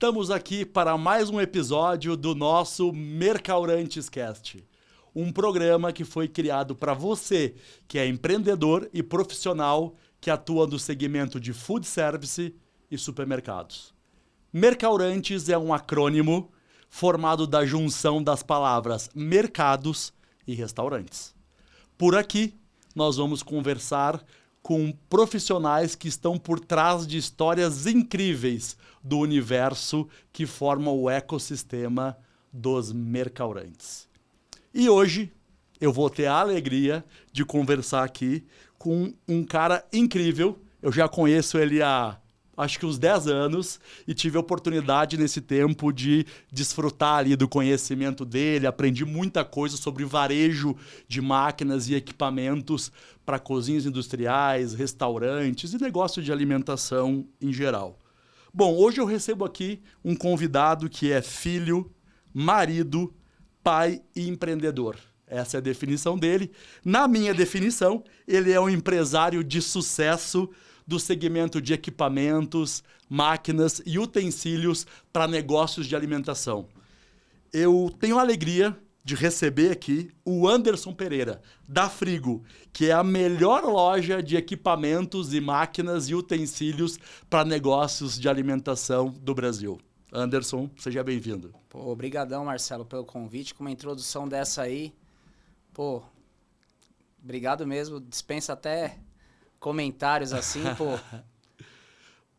Estamos aqui para mais um episódio do nosso Mercaurantes Cast, um programa que foi criado para você que é empreendedor e profissional que atua no segmento de food service e supermercados. Mercaurantes é um acrônimo formado da junção das palavras mercados e restaurantes. Por aqui, nós vamos conversar com profissionais que estão por trás de histórias incríveis do universo que forma o ecossistema dos mercaurantes. E hoje eu vou ter a alegria de conversar aqui com um cara incrível. Eu já conheço ele há acho que uns 10 anos e tive a oportunidade nesse tempo de desfrutar ali do conhecimento dele, aprendi muita coisa sobre varejo de máquinas e equipamentos para cozinhas industriais, restaurantes e negócio de alimentação em geral. Bom, hoje eu recebo aqui um convidado que é filho, marido, pai e empreendedor. Essa é a definição dele. Na minha definição, ele é um empresário de sucesso do segmento de equipamentos, máquinas e utensílios para negócios de alimentação. Eu tenho a alegria de receber aqui o Anderson Pereira, da Frigo, que é a melhor loja de equipamentos e máquinas e utensílios para negócios de alimentação do Brasil. Anderson, seja bem-vindo. Pô, obrigadão, Marcelo, pelo convite. Com uma introdução dessa aí, pô, obrigado mesmo. Dispensa até comentários assim, pô.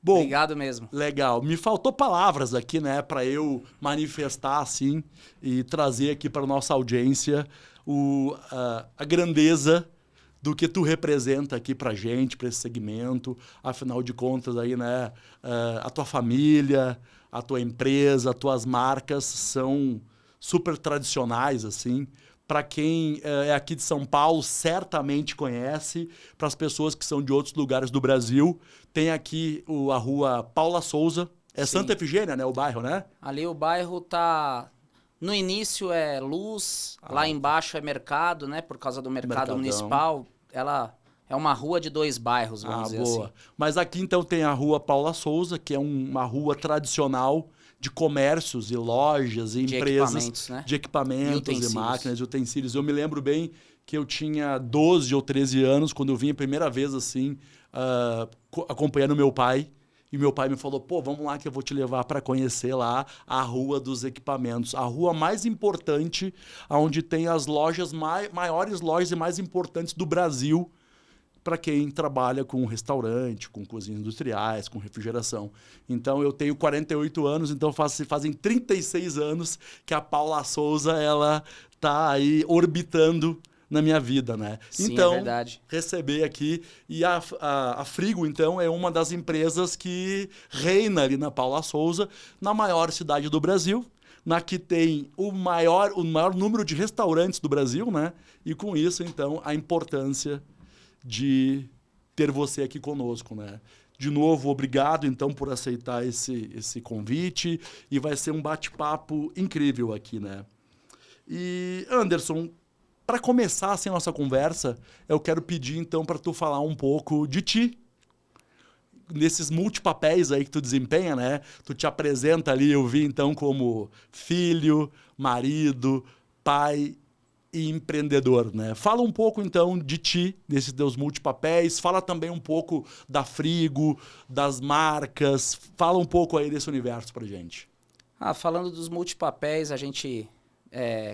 Bom, obrigado mesmo. Legal. Me faltou palavras aqui, né, para eu manifestar assim e trazer aqui para nossa audiência a grandeza do que tu representa aqui pra gente, para esse segmento. Afinal de contas aí, né, a tua família, a tua empresa, as tuas marcas são super tradicionais assim. Para quem é aqui de São Paulo, certamente conhece. Para as pessoas que são de outros lugares do Brasil, tem aqui a rua Paula Souza. É Sim. Santa Efigênia, né? O bairro, né? Ali o bairro tá... No início é Luz, lá embaixo é Mercado, né? Por causa do mercado Mercadão. municipal. Ela é uma rua de 2 bairros, vamos dizer boa. assim. Mas aqui então tem a rua Paula Souza, que é uma rua tradicional de comércios e lojas e De empresas equipamentos, né? de equipamentos E e máquinas e utensílios. Eu me lembro bem que eu tinha 12 ou 13 anos quando eu vim a primeira vez assim, acompanhando meu pai. E meu pai me falou, pô, vamos lá que eu vou te levar para conhecer lá a Rua dos Equipamentos. A rua mais importante, onde tem as lojas maiores lojas e mais importantes do Brasil, para quem trabalha com restaurante, com cozinhas industriais, com refrigeração. Então, eu tenho 48 anos, então fazem 36 anos que a Paula Souza ela tá aí orbitando na minha vida, né? Sim, então, é verdade. receber aqui. E a Frigo, então, é uma das empresas que reina ali na Paula Souza, na maior cidade do Brasil, na que tem o maior número de restaurantes do Brasil, né? E com isso, então, a importância de ter você aqui conosco, né? De novo, obrigado, então, por aceitar esse convite. E vai ser um bate-papo incrível aqui, né? E, Anderson, para começar assim, a nossa conversa, eu quero pedir, então, para tu falar um pouco de ti. Nesses multipapéis aí que tu desempenha, né? Tu te apresenta ali, eu vi, então, como filho, marido, pai e empreendedor, né? Fala um pouco, então, de ti, desses teus multipapéis. Fala também um pouco da Frigo, das marcas. Fala um pouco aí desse universo pra gente. Falando dos multipapéis, a gente,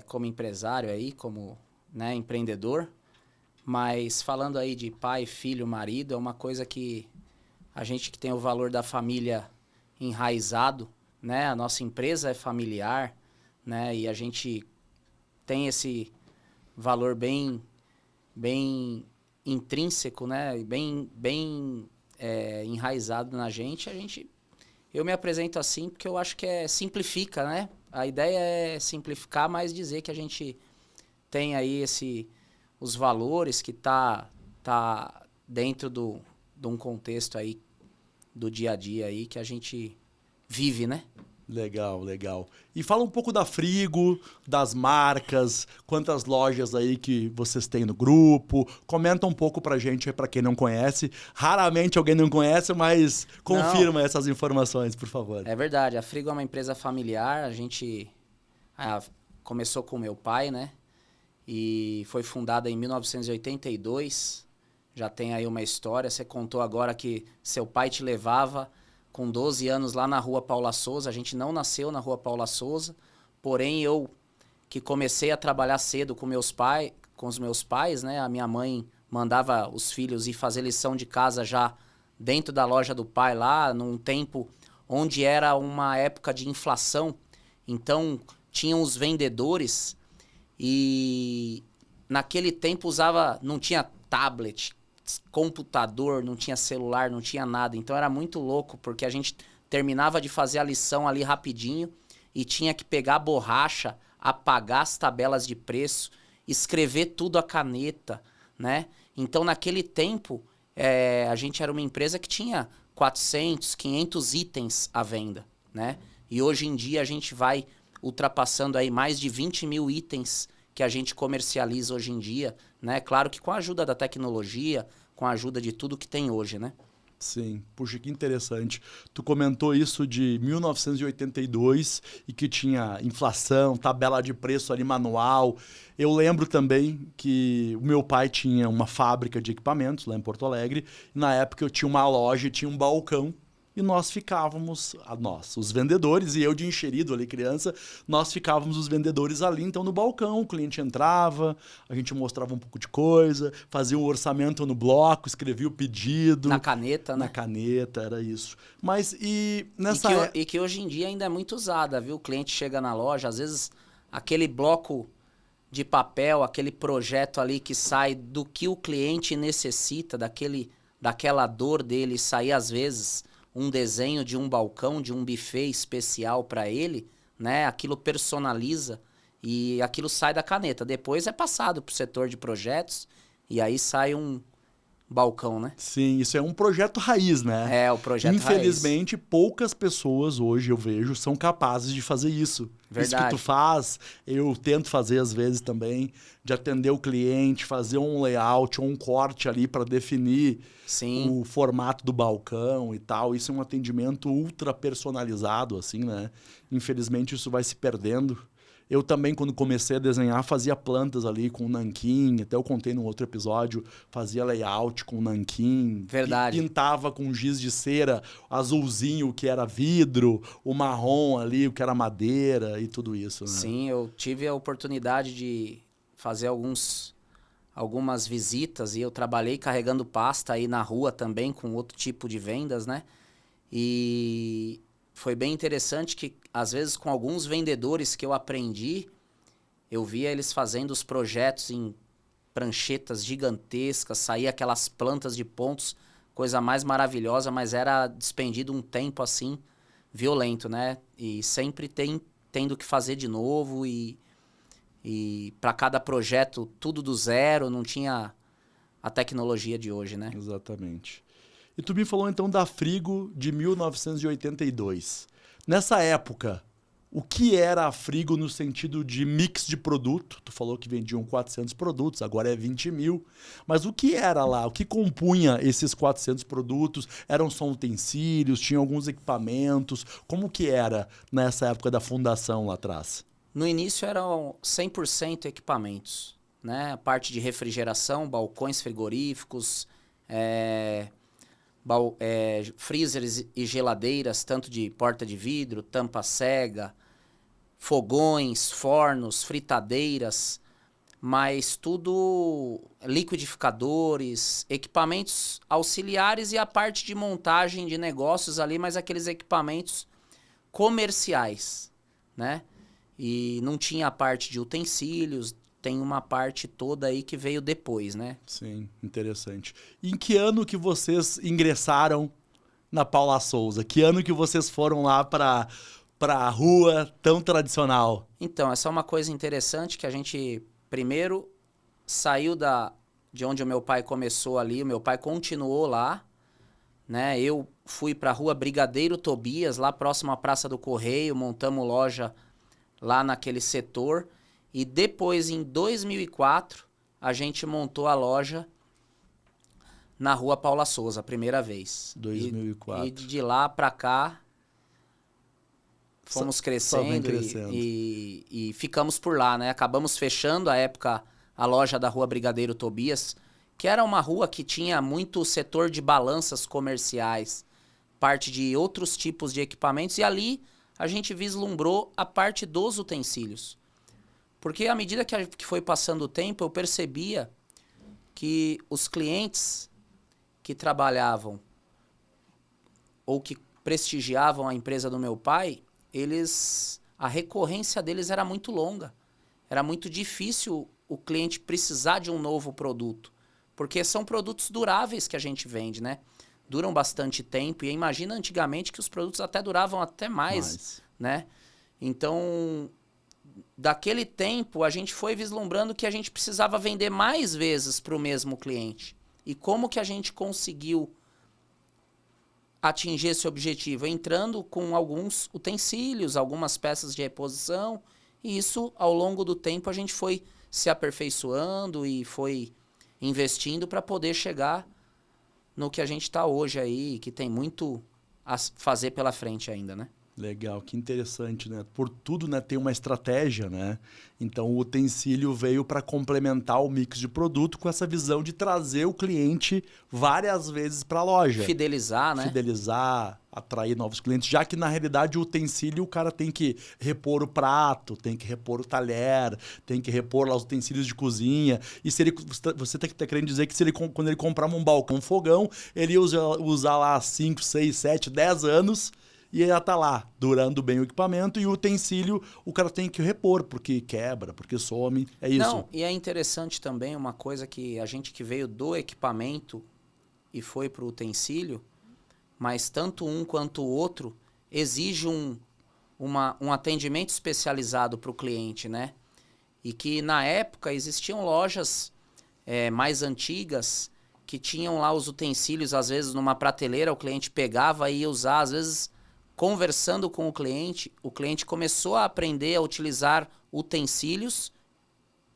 como empresário aí, como, né, empreendedor, mas falando aí de pai, filho, marido, é uma coisa que a gente que tem o valor da família enraizado, né? A nossa empresa é familiar, né? E a gente tem esse valor bem intrínseco, né? E bem enraizado na gente. Eu me apresento assim porque eu acho que simplifica, né? A ideia é simplificar, mas dizer que a gente tem aí os valores que tá dentro de um contexto aí do dia a dia aí que a gente vive, né? Legal, legal. E fala um pouco da Frigo, das marcas, quantas lojas aí que vocês têm no grupo. Comenta um pouco pra gente, pra quem não conhece. Raramente alguém não conhece, mas confirma essas informações, por favor. É verdade, a Frigo é uma empresa familiar, a gente começou com o meu pai, né? E foi fundada em 1982, já tem aí uma história. Você contou agora que seu pai te levava com 12 anos lá na Rua Paula Souza. A gente não nasceu na Rua Paula Souza, porém eu que comecei a trabalhar cedo com os meus pais, né? A minha mãe mandava os filhos ir fazer lição de casa já dentro da loja do pai lá, num tempo onde era uma época de inflação. Então tinham os vendedores e naquele tempo não tinha tablet, computador, não tinha celular, não tinha nada. Então era muito louco, porque a gente terminava de fazer a lição ali rapidinho e tinha que pegar a borracha, apagar as tabelas de preço, escrever tudo à caneta, né? Então naquele tempo a gente era uma empresa que tinha 400, 500 itens à venda, né? E hoje em dia a gente vai ultrapassando aí mais de 20 mil itens que a gente comercializa hoje em dia, né? Claro que com a ajuda da tecnologia, com a ajuda de tudo que tem hoje, né? Sim, puxa, que interessante. Tu comentou isso de 1982 e que tinha inflação, tabela de preço ali manual. Eu lembro também que o meu pai tinha uma fábrica de equipamentos lá em Porto Alegre. E na época eu tinha uma loja e tinha um balcão. E nós ficávamos, os vendedores, e eu de enxerido ali, criança, nós ficávamos os vendedores ali, então no balcão, o cliente entrava, a gente mostrava um pouco de coisa, fazia um orçamento no bloco, escrevia o pedido. Na caneta, né? Na caneta, era isso. Mas e E que hoje em dia ainda é muito usada, viu? O cliente chega na loja, às vezes aquele bloco de papel, aquele projeto ali que sai do que o cliente necessita, daquela dor dele, sair às vezes um desenho de um balcão, de um buffet especial para ele, né? Aquilo personaliza e aquilo sai da caneta. Depois é passado para o setor de projetos e aí sai um balcão, né? Sim, isso é um projeto raiz, né? É, o projeto Infelizmente, poucas pessoas hoje, eu vejo, são capazes de fazer isso. Verdade. Isso que tu faz, eu tento fazer às vezes também, de atender o cliente, fazer um layout ou um corte ali para definir o formato do balcão e tal. Isso é um atendimento ultra personalizado, assim, né? Infelizmente, isso vai se perdendo. Eu também, quando comecei a desenhar, fazia plantas ali com nanquim. Até eu contei num outro episódio. Fazia layout com nanquim. Verdade. Pintava com giz de cera, azulzinho, o que era vidro, o marrom ali, o que era madeira e tudo isso, né? Sim, eu tive a oportunidade de fazer algumas visitas e eu trabalhei carregando pasta aí na rua também com outro tipo de vendas, né? E foi bem interessante que, às vezes, com alguns vendedores que eu aprendi, eu via eles fazendo os projetos em pranchetas gigantescas, saía aquelas plantas de pontos, coisa mais maravilhosa, mas era despendido um tempo, assim, violento, né? E sempre tendo que fazer de novo e para cada projeto, tudo do zero, não tinha a tecnologia de hoje, né? Exatamente. E tu me falou então da Frigo de 1982. Nessa época, o que era a Frigo no sentido de mix de produto? Tu falou que vendiam 400 produtos, agora é 20 mil. Mas o que era lá? O que compunha esses 400 produtos? Eram só utensílios? Tinha alguns equipamentos? Como que era nessa época da fundação lá atrás? No início eram 100% equipamentos, né? A parte de refrigeração, balcões frigoríficos, freezers e geladeiras, tanto de porta de vidro, tampa cega, fogões, fornos, fritadeiras, mas tudo liquidificadores, equipamentos auxiliares e a parte de montagem de negócios ali, mas aqueles equipamentos comerciais, né? E não tinha a parte de utensílios, tem uma parte toda aí que veio depois, né? Sim, interessante. E em que ano que vocês ingressaram na Paula Souza? Que ano que vocês foram lá para a rua tão tradicional? Então, essa é uma coisa interessante que a gente primeiro saiu de onde o meu pai começou ali, o meu pai continuou lá, né? Eu fui para a Rua Brigadeiro Tobias, lá próximo à Praça do Correio, montamos loja lá naquele setor. E depois, em 2004, a gente montou a loja na Rua Paula Souza, a primeira vez. 2004. E de lá para cá, fomos crescendo, e ficamos por lá, né? Acabamos fechando, à época, a loja da Rua Brigadeiro Tobias, que era uma rua que tinha muito setor de balanças comerciais, parte de outros tipos de equipamentos, e ali a gente vislumbrou a parte dos utensílios. Porque à medida que foi passando o tempo, eu percebia que os clientes que trabalhavam ou que prestigiavam a empresa do meu pai, a recorrência deles era muito longa. Era muito difícil o cliente precisar de um novo produto. Porque são produtos duráveis que a gente vende, né? Duram bastante tempo. E imagina antigamente que os produtos até duravam até mais, né? Então, daquele tempo, a gente foi vislumbrando que a gente precisava vender mais vezes para o mesmo cliente. E como que a gente conseguiu atingir esse objetivo? Entrando com alguns utensílios, algumas peças de reposição. E isso, ao longo do tempo, a gente foi se aperfeiçoando e foi investindo para poder chegar no que a gente está hoje aí, que tem muito a fazer pela frente ainda, né? Legal, que interessante, né? Por tudo, né, tem uma estratégia, né? Então, o utensílio veio para complementar o mix de produto com essa visão de trazer o cliente várias vezes para a loja. Fidelizar, né? Fidelizar, atrair novos clientes, já que, na realidade, o utensílio, o cara tem que repor o prato, tem que repor o talher, tem que repor lá os utensílios de cozinha. E se ele, você está querendo dizer que se ele, quando ele comprar um balcão, um fogão, ele ia usar lá 5, 6, 7, 10 anos... E ela tá lá, durando bem o equipamento, e o utensílio o cara tem que repor, porque quebra, porque some, é isso. Não, e é interessante também uma coisa que a gente que veio do equipamento e foi pro utensílio, mas tanto um quanto o outro exige um atendimento especializado para o cliente, né? E que na época existiam lojas mais antigas que tinham lá os utensílios, às vezes numa prateleira, o cliente pegava e ia usar, às vezes... Conversando com o cliente começou a aprender a utilizar utensílios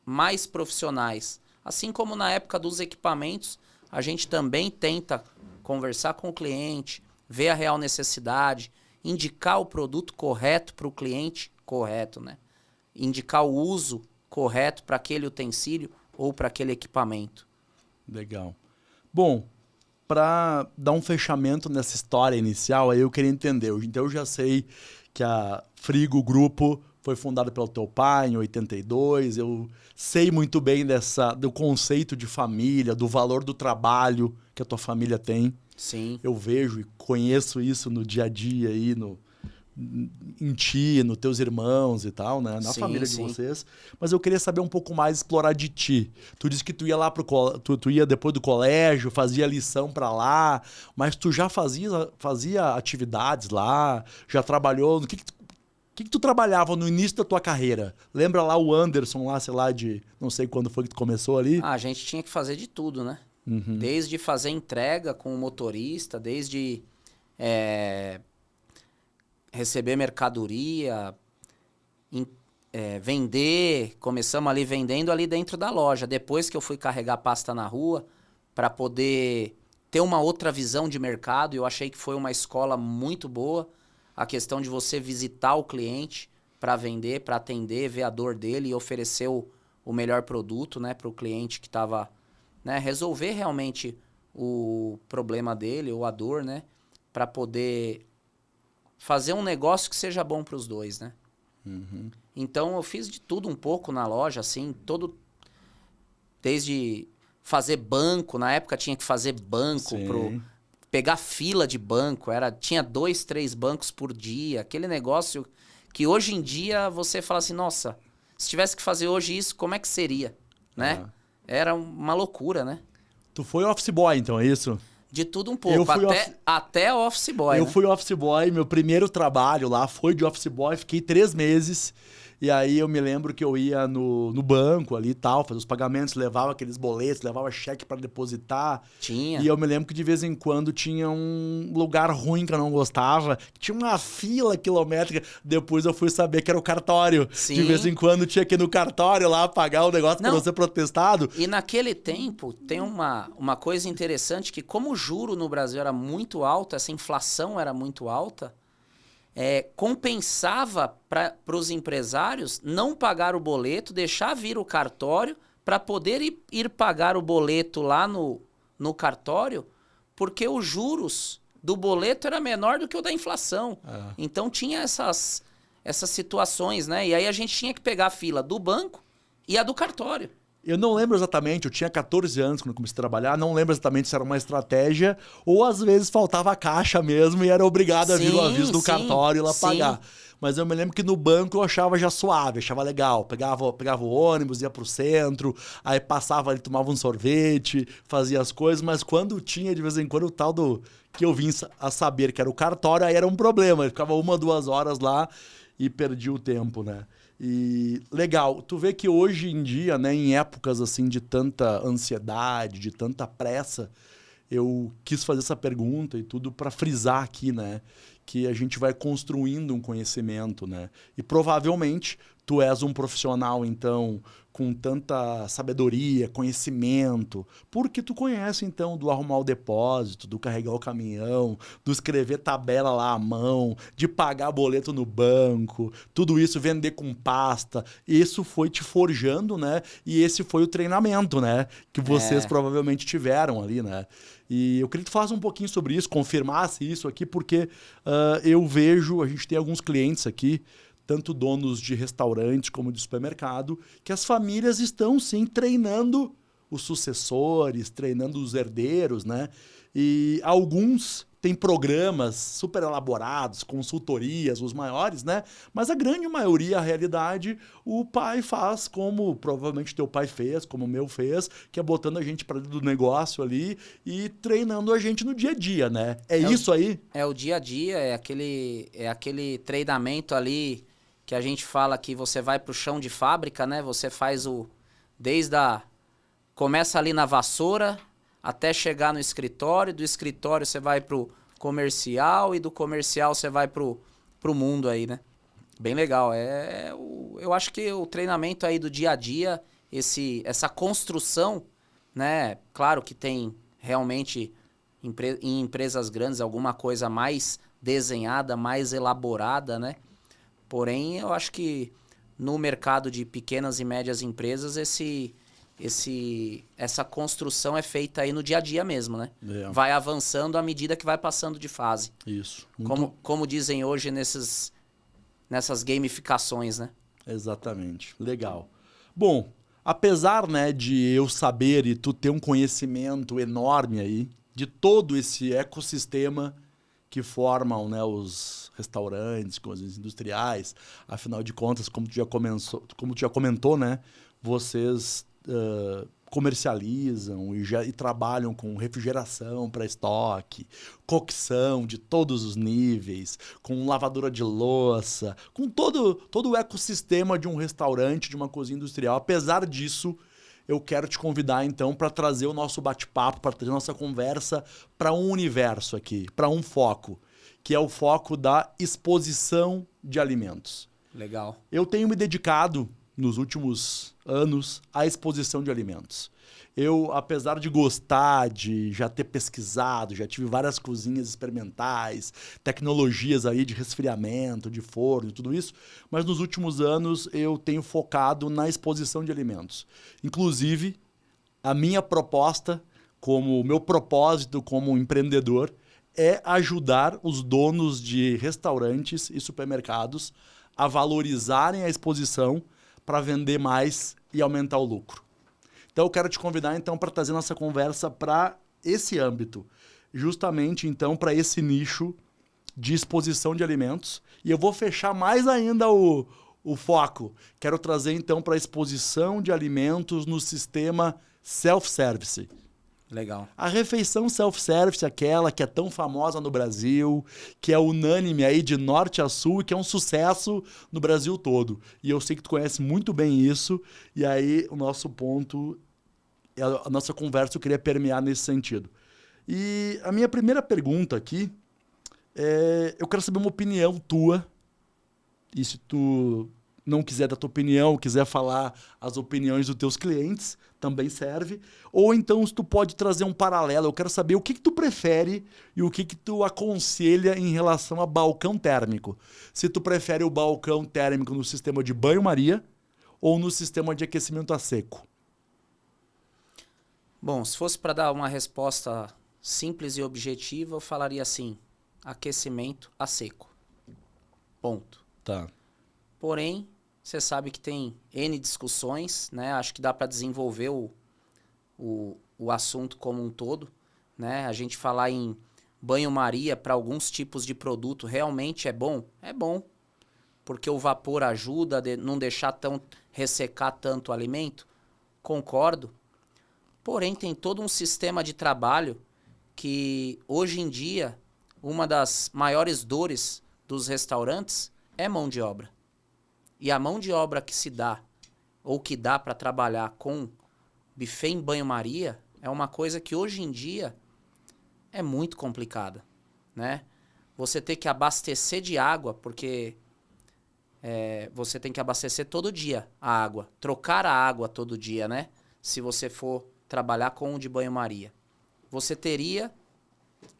mais profissionais. Assim como na época dos equipamentos, a gente também tenta conversar com o cliente, ver a real necessidade, indicar o produto correto para o cliente correto, né? Indicar o uso correto para aquele utensílio ou para aquele equipamento. Legal. Bom, para dar um fechamento nessa história inicial, aí eu queria entender. Então eu já sei que a Frigo Grupo foi fundada pelo teu pai em 82, eu sei muito bem do conceito de família, do valor do trabalho que a tua família tem. Sim. Eu vejo e conheço isso no dia a dia aí, em ti, nos teus irmãos e tal, né? Na família de vocês. Mas eu queria saber um pouco mais, explorar de ti. Tu disse que tu ia lá tu ia depois do colégio, fazia lição pra lá, mas tu já fazia atividades lá, já trabalhou. O que tu trabalhava no início da tua carreira? Lembra lá o Anderson lá, sei lá, de não sei quando foi que tu começou ali? A gente tinha que fazer de tudo, né? Uhum. Desde fazer entrega com o motorista, desde receber mercadoria, vender. Começamos ali vendendo ali dentro da loja. Depois que eu fui carregar pasta na rua, para poder ter uma outra visão de mercado, eu achei que foi uma escola muito boa. A questão de você visitar o cliente para vender, para atender, ver a dor dele e oferecer o melhor produto, né, para o cliente que estava, né, resolver realmente o problema dele ou a dor, né, para poder fazer um negócio que seja bom para os dois, né? Uhum. Então eu fiz de tudo um pouco na loja, assim, desde fazer banco, na época tinha que fazer banco, pegar fila de banco, tinha 2, 3 bancos por dia, aquele negócio que hoje em dia você fala assim, nossa, se tivesse que fazer hoje isso, como é que seria, né? Era uma loucura, né? Tu foi office boy, então, é isso? De tudo um pouco, até office boy. Eu fui office boy, meu primeiro trabalho lá foi de office boy, fiquei 3 meses E aí eu me lembro que eu ia no banco ali e tal, fazer os pagamentos, levava aqueles boletos, levava cheque para depositar. Tinha. E eu me lembro que de vez em quando tinha um lugar ruim que eu não gostava, que tinha uma fila quilométrica. Depois eu fui saber que era o cartório. Sim. De vez em quando tinha que ir no cartório lá pagar o negócio para ser protestado. E naquele tempo tem uma coisa interessante que como o juro no Brasil era muito alto, essa inflação era muito alta, compensava para os empresários não pagar o boleto, deixar vir o cartório para poder ir pagar o boleto lá no cartório, porque os juros do boleto era menor do que o da inflação. Então tinha essas situações, né? E aí a gente tinha que pegar a fila do banco e a do cartório. Eu não lembro exatamente, eu tinha 14 anos quando comecei a trabalhar, não lembro exatamente se era uma estratégia ou às vezes faltava a caixa mesmo e era obrigado a vir o aviso do cartório e lá pagar. Mas eu me lembro que no banco eu achava já suave, achava legal. Pegava o ônibus, ia pro centro, aí passava ali, tomava um sorvete, fazia as coisas, mas quando tinha de vez em quando o tal do que eu vim a saber que era o cartório, aí era um problema. Eu ficava 1, 2 horas lá e perdi o tempo, né? E legal, tu vê que hoje em dia, né, em épocas assim de tanta ansiedade, de tanta pressa, eu quis fazer essa pergunta e tudo para frisar aqui, né, que a gente vai construindo um conhecimento, né? E provavelmente tu és um profissional, então, com tanta sabedoria, conhecimento, porque tu conhece, então, do arrumar o depósito, do carregar o caminhão, do escrever tabela lá à mão, de pagar boleto no banco, tudo isso, vender com pasta. Isso foi te forjando, né? E esse foi o treinamento, né? Que vocês provavelmente tiveram ali, né? E eu queria que tu falasse um pouquinho sobre isso, confirmasse isso aqui, porque eu vejo, a gente tem alguns clientes aqui, tanto donos de restaurantes como de supermercado, que as famílias estão, sim, treinando os sucessores, treinando os herdeiros, né? E alguns têm programas super elaborados, consultorias, os maiores, né? Mas a grande maioria, a realidade, o pai faz como provavelmente teu pai fez, como o meu fez, que é botando a gente para dentro do negócio ali e treinando a gente no dia a dia, né? É isso aí? É o dia a dia, é aquele treinamento ali que a gente fala que você vai pro chão de fábrica, né? Você faz começa ali na vassoura até chegar no escritório, do escritório você vai pro comercial e do comercial você vai pro mundo aí, né? Bem legal. Eu acho que o treinamento aí do dia a dia, essa construção, né? Claro que tem realmente em empresas grandes alguma coisa mais desenhada, mais elaborada, né? Porém, eu acho que no mercado de pequenas e médias empresas, essa construção é feita aí no dia a dia mesmo, né? Vai avançando à medida que vai passando de fase. Isso. Como dizem hoje nessas gamificações, né? Exatamente. Legal. Bom, apesar, né, de eu saber e tu ter um conhecimento enorme aí de todo esse ecossistema que formam, né, os restaurantes, coisas industriais, afinal de contas, como tu já comentou, né, vocês comercializam e trabalham com refrigeração para estoque, cocção de todos os níveis, com lavadora de louça, com todo o ecossistema de um restaurante, de uma cozinha industrial. Apesar disso, eu quero te convidar, então, para trazer o nosso bate-papo, para trazer a nossa conversa para um universo aqui, para um foco, que é o foco da exposição de alimentos. Legal. Eu tenho me dedicado, nos últimos anos, à exposição de alimentos. Eu, apesar de gostar, de já ter pesquisado, já tive várias cozinhas experimentais, tecnologias aí de resfriamento, de forno, tudo isso, mas nos últimos anos eu tenho focado na exposição de alimentos. Inclusive, a minha proposta, como o meu propósito como empreendedor, é ajudar os donos de restaurantes e supermercados a valorizarem a exposição para vender mais e aumentar o lucro. Então eu quero te convidar então para trazer nossa conversa para esse âmbito, justamente então para esse nicho de exposição de alimentos. E eu vou fechar mais ainda o foco. Quero trazer então para a exposição de alimentos no sistema self-service. Legal. A refeição self-service, aquela que é tão famosa no Brasil, que é unânime aí de norte a sul, e que é um sucesso no Brasil todo. E eu sei que tu conhece muito bem isso, e aí o nosso ponto, a nossa conversa eu queria permear nesse sentido. E a minha primeira pergunta aqui eu quero saber uma opinião tua, e se tu não quiser dar tua opinião, quiser falar as opiniões dos teus clientes, também serve. Ou então, se tu pode trazer um paralelo, eu quero saber o que tu prefere e o que tu aconselha em relação a balcão térmico. Se tu prefere o balcão térmico no sistema de banho-maria ou no sistema de aquecimento a seco. Bom, se fosse para dar uma resposta simples e objetiva, eu falaria assim: aquecimento a seco. Ponto. Tá. Porém, você sabe que tem N discussões, né? Acho que dá para desenvolver o assunto como um todo, né? A gente falar em banho-maria para alguns tipos de produto realmente é bom? É bom, porque o vapor ajuda a não deixar ressecar tanto o alimento. Concordo. Porém, tem todo um sistema de trabalho que, hoje em dia, uma das maiores dores dos restaurantes é mão de obra. E a mão de obra que se dá, ou que dá para trabalhar com buffet em banho-maria, é uma coisa que hoje em dia é muito complicada, né? Você tem que abastecer de água, porque você tem que abastecer todo dia a água. Trocar a água todo dia, né? Se você for trabalhar com o de banho-maria. Você teria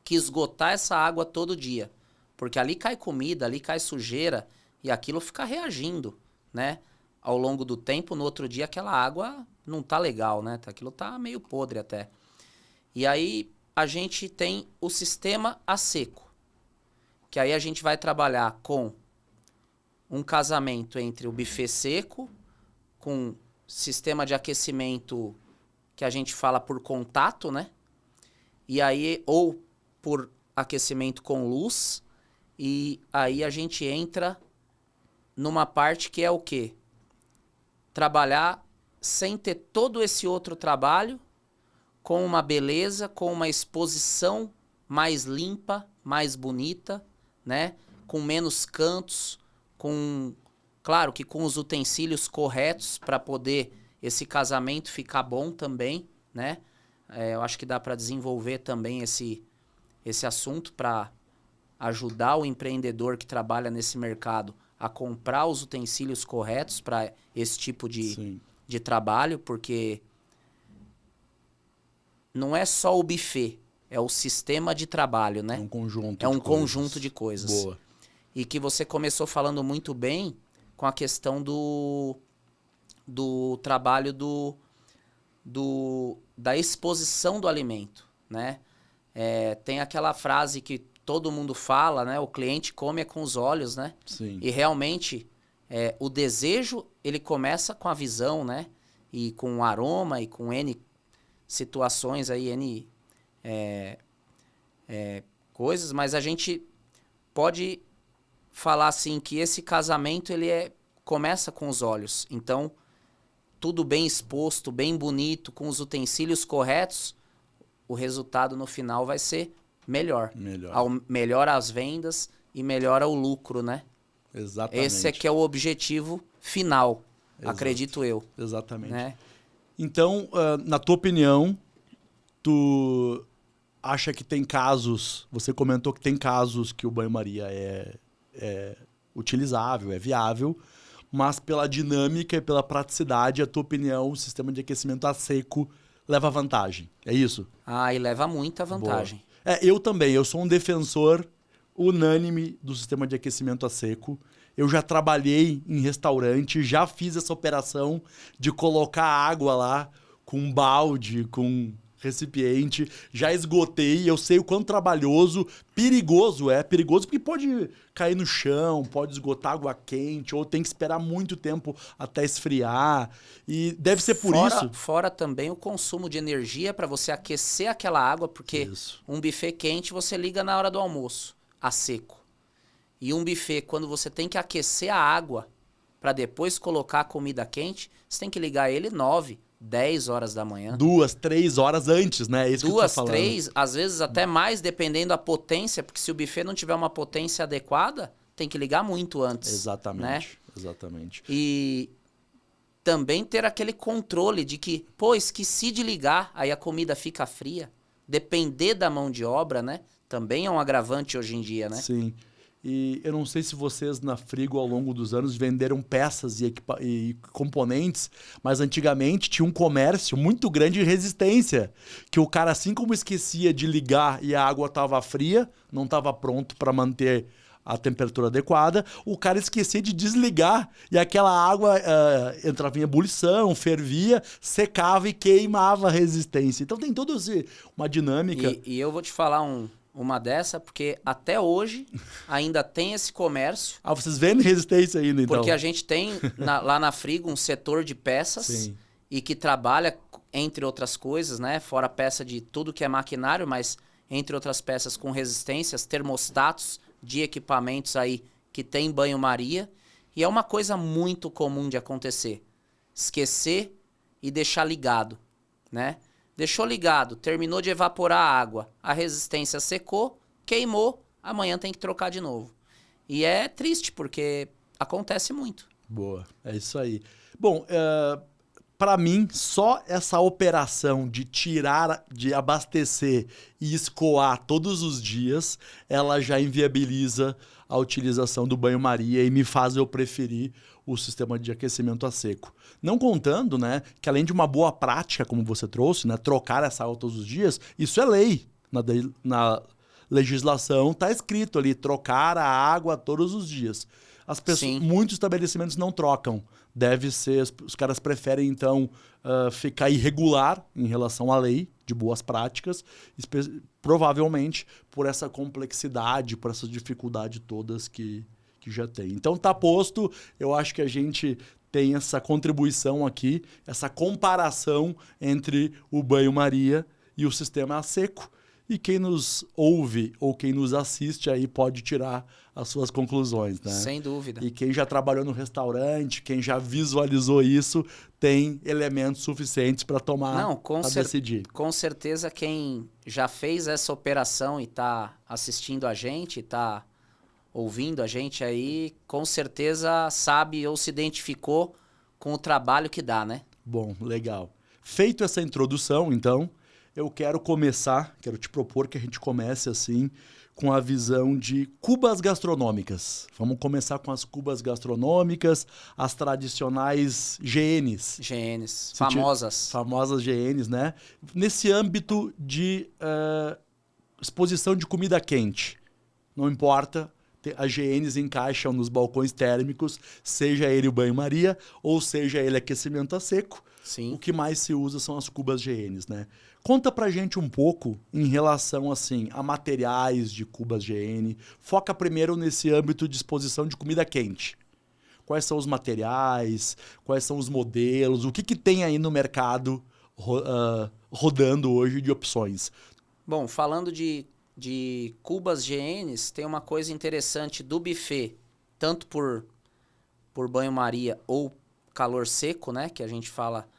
que esgotar essa água todo dia. Porque ali cai comida, ali cai sujeira, e aquilo fica reagindo, né? Ao longo do tempo, no outro dia, aquela água não tá legal, né? Aquilo tá meio podre até. E aí, a gente tem o sistema a seco. Que aí a gente vai trabalhar com um casamento entre o buffet seco, com sistema de aquecimento que a gente fala por contato, né? E aí, ou por aquecimento com luz, e aí a gente entra numa parte que é o quê? Trabalhar sem ter todo esse outro trabalho, com uma beleza, com uma exposição mais limpa, mais bonita, né? Com menos cantos, claro que com os utensílios corretos para poder esse casamento ficar bom também, né? Eu acho que dá para desenvolver também esse assunto para ajudar o empreendedor que trabalha nesse mercado a comprar os utensílios corretos para esse tipo de trabalho, porque não é só o buffet, é o sistema de trabalho, né? É um conjunto É um conjunto de coisas. Boa. E que você começou falando muito bem com a questão do trabalho da exposição do alimento, né? Tem aquela frase que todo mundo fala, né? O cliente come com os olhos, né? Sim. E realmente o desejo ele começa com a visão, né? E com o aroma e com N situações aí, N coisas, mas a gente pode falar assim que esse casamento ele começa com os olhos. Então, tudo bem exposto, bem bonito, com os utensílios corretos, o resultado no final vai ser melhor. Melhora as vendas e melhora o lucro, né? Exatamente. Esse é que é o objetivo final, acredito eu. Exatamente. Né? Então, na tua opinião, tu acha que tem casos, você comentou que tem casos que o banho-maria é utilizável, é viável, mas pela dinâmica e pela praticidade, a tua opinião, o sistema de aquecimento a seco leva vantagem. É isso? E leva muita vantagem. Eu também. Eu sou um defensor unânime do sistema de aquecimento a seco. Eu já trabalhei em restaurante, já fiz essa operação de colocar água lá com um balde, com recipiente, já esgotei, eu sei o quão perigoso porque pode cair no chão, pode esgotar água quente, ou tem que esperar muito tempo até esfriar, e deve ser por isso. Fora também o consumo de energia para você aquecer aquela água, porque um buffet quente você liga na hora do almoço, a seco. E um buffet, quando você tem que aquecer a água para depois colocar a comida quente, você tem que ligar ele 9, 10 horas da manhã. 2, 3 horas antes, né? É isso que eu tô falando. 2, 3, às vezes até mais, dependendo da potência, porque se o buffet não tiver uma potência adequada, tem que ligar muito antes. Exatamente, né? Exatamente. E também ter aquele controle de que, pô, esqueci de ligar, aí a comida fica fria. Depender da mão de obra, né? Também é um agravante hoje em dia, né? Sim. E eu não sei se vocês na Frigo, ao longo dos anos, venderam peças e componentes, mas antigamente tinha um comércio muito grande de resistência, que o cara, assim como esquecia de ligar e a água estava fria, não estava pronto para manter a temperatura adequada, o cara esquecia de desligar e aquela água entrava em ebulição, fervia, secava e queimava a resistência. Então tem toda uma dinâmica. E eu vou te falar uma dessa, porque até hoje ainda tem esse comércio. Ah, vocês vendem resistência ainda, então? Porque a gente tem lá na Frigo um setor de peças. Sim. E que trabalha, entre outras coisas, né? Fora peça de tudo que é maquinário, mas entre outras peças com resistências, termostatos de equipamentos aí que tem banho-maria. E é uma coisa muito comum de acontecer. Esquecer e deixar ligado, né? Deixou ligado, terminou de evaporar a água, a resistência secou, queimou, amanhã tem que trocar de novo. E é triste, porque acontece muito. Boa, é isso aí. Bom, para mim, só essa operação de tirar, de abastecer e escoar todos os dias, ela já inviabiliza a utilização do banho-maria e me faz eu preferir o sistema de aquecimento a seco. Não contando, né, que além de uma boa prática, como você trouxe, né, trocar essa água todos os dias, isso é lei. Na legislação está escrito ali, trocar a água todos os dias. Muitos estabelecimentos não trocam. Deve ser, os caras preferem, então, ficar irregular em relação à lei de boas práticas, provavelmente por essa complexidade, por essa dificuldade todas que já tem. Então tá posto, eu acho que a gente tem essa contribuição aqui, essa comparação entre o banho-maria e o sistema a seco. E quem nos ouve ou quem nos assiste aí pode tirar as suas conclusões, né? Sem dúvida. E quem já trabalhou no restaurante, quem já visualizou isso, tem elementos suficientes para tomar, para decidir. Com certeza quem já fez essa operação e está assistindo a gente, está ouvindo a gente aí, com certeza sabe ou se identificou com o trabalho que dá, né? Bom, legal. Feito essa introdução, então, eu quero te propor que a gente comece assim, com a visão de cubas gastronômicas. Vamos começar com as cubas gastronômicas, as tradicionais GNs. GNs, famosas. Famosas GNs, né? Nesse âmbito de exposição de comida quente. Não importa, as GNs encaixam nos balcões térmicos, seja ele o banho-maria ou seja ele aquecimento a seco. Sim. O que mais se usa são as cubas GNs, né? Conta pra gente um pouco em relação, assim, a materiais de cubas GN. Foca primeiro nesse âmbito de exposição de comida quente. Quais são os materiais, quais são os modelos, o que tem aí no mercado rodando hoje de opções? Bom, falando de cubas GNs, tem uma coisa interessante do buffet, tanto por banho-maria ou calor seco, né, que a gente fala.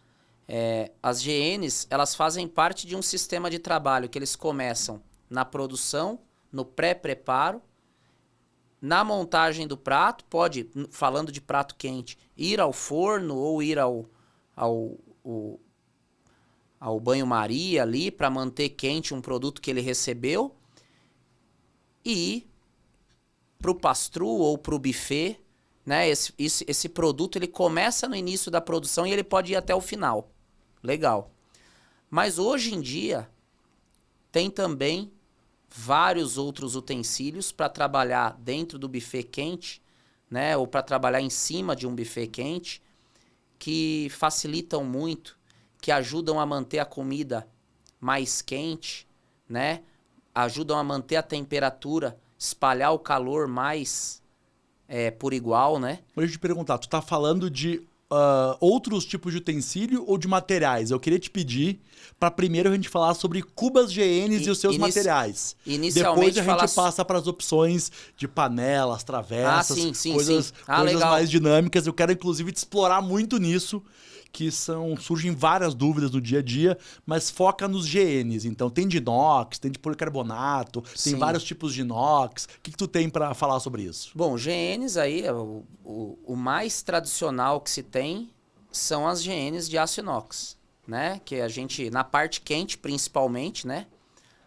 As GNs, elas fazem parte de um sistema de trabalho que eles começam na produção, no pré-preparo, na montagem do prato, pode, falando de prato quente, ir ao forno ou ir ao banho-maria ali para manter quente um produto que ele recebeu e ir para o pastrô ou para o buffet, né? Esse produto ele começa no início da produção e ele pode ir até o final. Legal. Mas hoje em dia tem também vários outros utensílios para trabalhar dentro do buffet quente, né? Ou para trabalhar em cima de um buffet quente, que facilitam muito, que ajudam a manter a comida mais quente, né? Ajudam a manter a temperatura, espalhar o calor mais por igual, né? Deixa eu te perguntar, tu tá falando de outros tipos de utensílio ou de materiais? Eu queria te pedir para primeiro a gente falar sobre cubas GNs e os seus materiais. Inicialmente depois a gente passa para as opções de panelas, travessas, coisas legal. mais dinâmicas. Eu quero inclusive te explorar muito nisso, que surgem várias dúvidas no dia a dia, mas foca nos GNs. Então tem de inox, tem de policarbonato, tem vários tipos de inox. O que tu tem para falar sobre isso? Bom, GNs aí, o mais tradicional que se tem são as GNs de aço inox, né? Que a gente, na parte quente principalmente, né?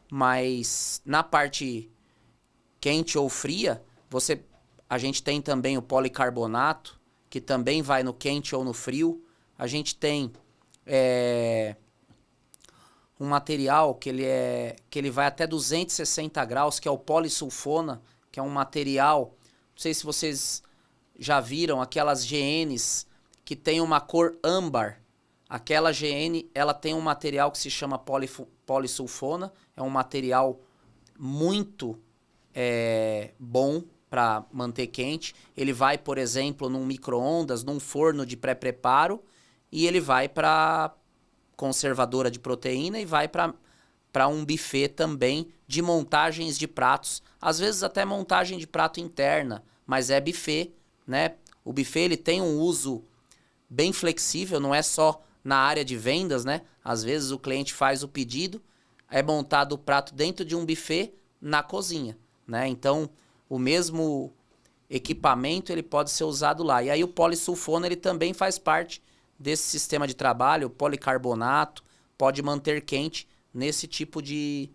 Mas na parte quente ou fria, a gente tem também o policarbonato, que também vai no quente ou no frio. A gente tem um material que ele vai até 260 graus, que é o polissulfona, que é um material, não sei se vocês já viram aquelas GNs que tem uma cor âmbar. Aquela GN, ela tem um material que se chama polissulfona, é um material muito bom para manter quente. Ele vai, por exemplo, num micro-ondas, num forno de pré-preparo, e ele vai para conservadora de proteína e vai para um buffet também de montagens de pratos. Às vezes até montagem de prato interna, mas é buffet, né? O buffet ele tem um uso bem flexível, não é só na área de vendas, né? Às vezes o cliente faz o pedido, é montado o prato dentro de um buffet na cozinha, né? Então, o mesmo equipamento ele pode ser usado lá. E aí o polissulfona ele também faz parte desse sistema de trabalho. O policarbonato pode manter quente nesse tipo de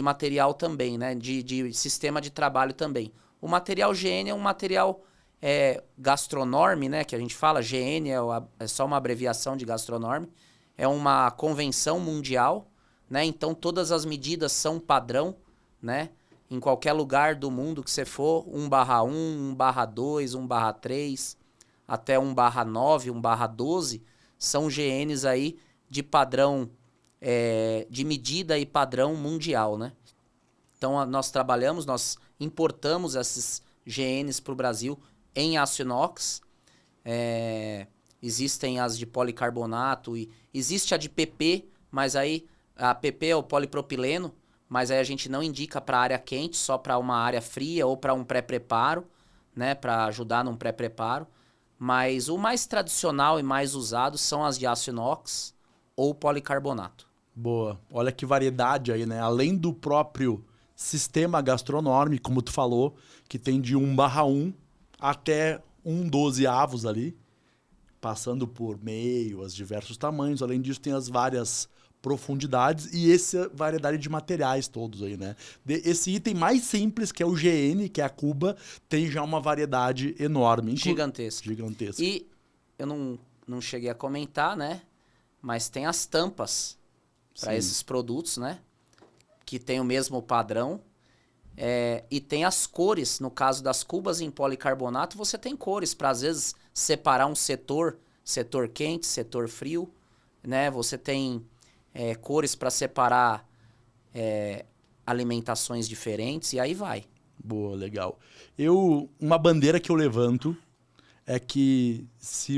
material também, né? De sistema de trabalho também. O material GN é um material gastronorme, né? Que a gente fala, GN é só uma abreviação de gastronorme. É uma convenção mundial, né? Então todas as medidas são padrão, né? Em qualquer lugar do mundo que você for, 1/1, 1/2, 1/3, até 1/9, 1/12, são GNs aí de padrão, de medida e padrão mundial, né? Então nós importamos esses GNs para o Brasil em aço inox. Existem as de policarbonato e existe a de PP, mas aí a PP é o polipropileno, mas aí a gente não indica para área quente, só para uma área fria ou para um pré-preparo, né, para ajudar num pré-preparo. Mas o mais tradicional e mais usado são as de aço inox ou policarbonato. Boa. Olha que variedade aí, né? Além do próprio sistema gastronorme, como tu falou, que tem de 1/1 até 1/12 avos ali, passando por meio, os diversos tamanhos. Além disso, tem as várias profundidades e essa variedade de materiais todos aí, né? Esse item mais simples, que é o GN, que é a cuba, tem já uma variedade enorme. Gigantesca. Gigantesca. E eu não cheguei a comentar, né? Mas tem as tampas para esses produtos, né? Que tem o mesmo padrão. E tem as cores. No caso das cubas em policarbonato, você tem cores para, às vezes, separar um setor quente, setor frio, né? Você tem cores para separar alimentações diferentes e aí vai. Boa, legal. Uma bandeira que eu levanto é que se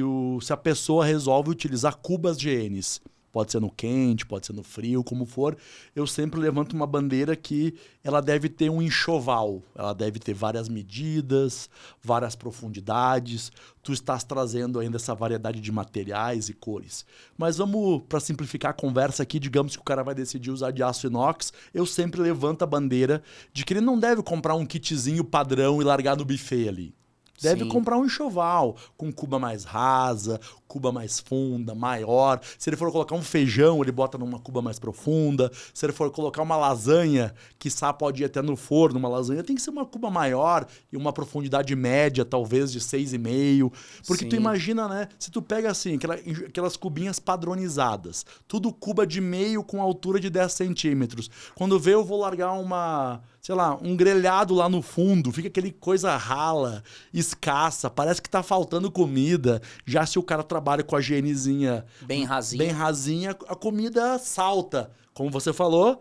a pessoa resolve utilizar cubas GNs, pode ser no quente, pode ser no frio, como for, eu sempre levanto uma bandeira que ela deve ter um enxoval, ela deve ter várias medidas, várias profundidades. Tu estás trazendo ainda essa variedade de materiais e cores. Mas vamos, para simplificar a conversa aqui, digamos que o cara vai decidir usar de aço inox, eu sempre levanto a bandeira de que ele não deve comprar um kitzinho padrão e largar no buffet ali. Deve comprar um enxoval com cuba mais rasa, cuba mais funda, maior. Se ele for colocar um feijão, ele bota numa cuba mais profunda. Se ele for colocar uma lasanha, quiçá pode ir até no forno, uma lasanha tem que ser uma cuba maior e uma profundidade média, talvez de 6,5. Porque tu imagina, né? Se tu pega assim, aquelas cubinhas padronizadas, tudo cuba de meio com altura de 10 centímetros. Quando vê, eu vou largar um grelhado lá no fundo, fica aquele coisa rala, escassa, parece que tá faltando comida. Já se o cara trabalha com a GNzinha bem rasinha, a comida salta. Como você falou,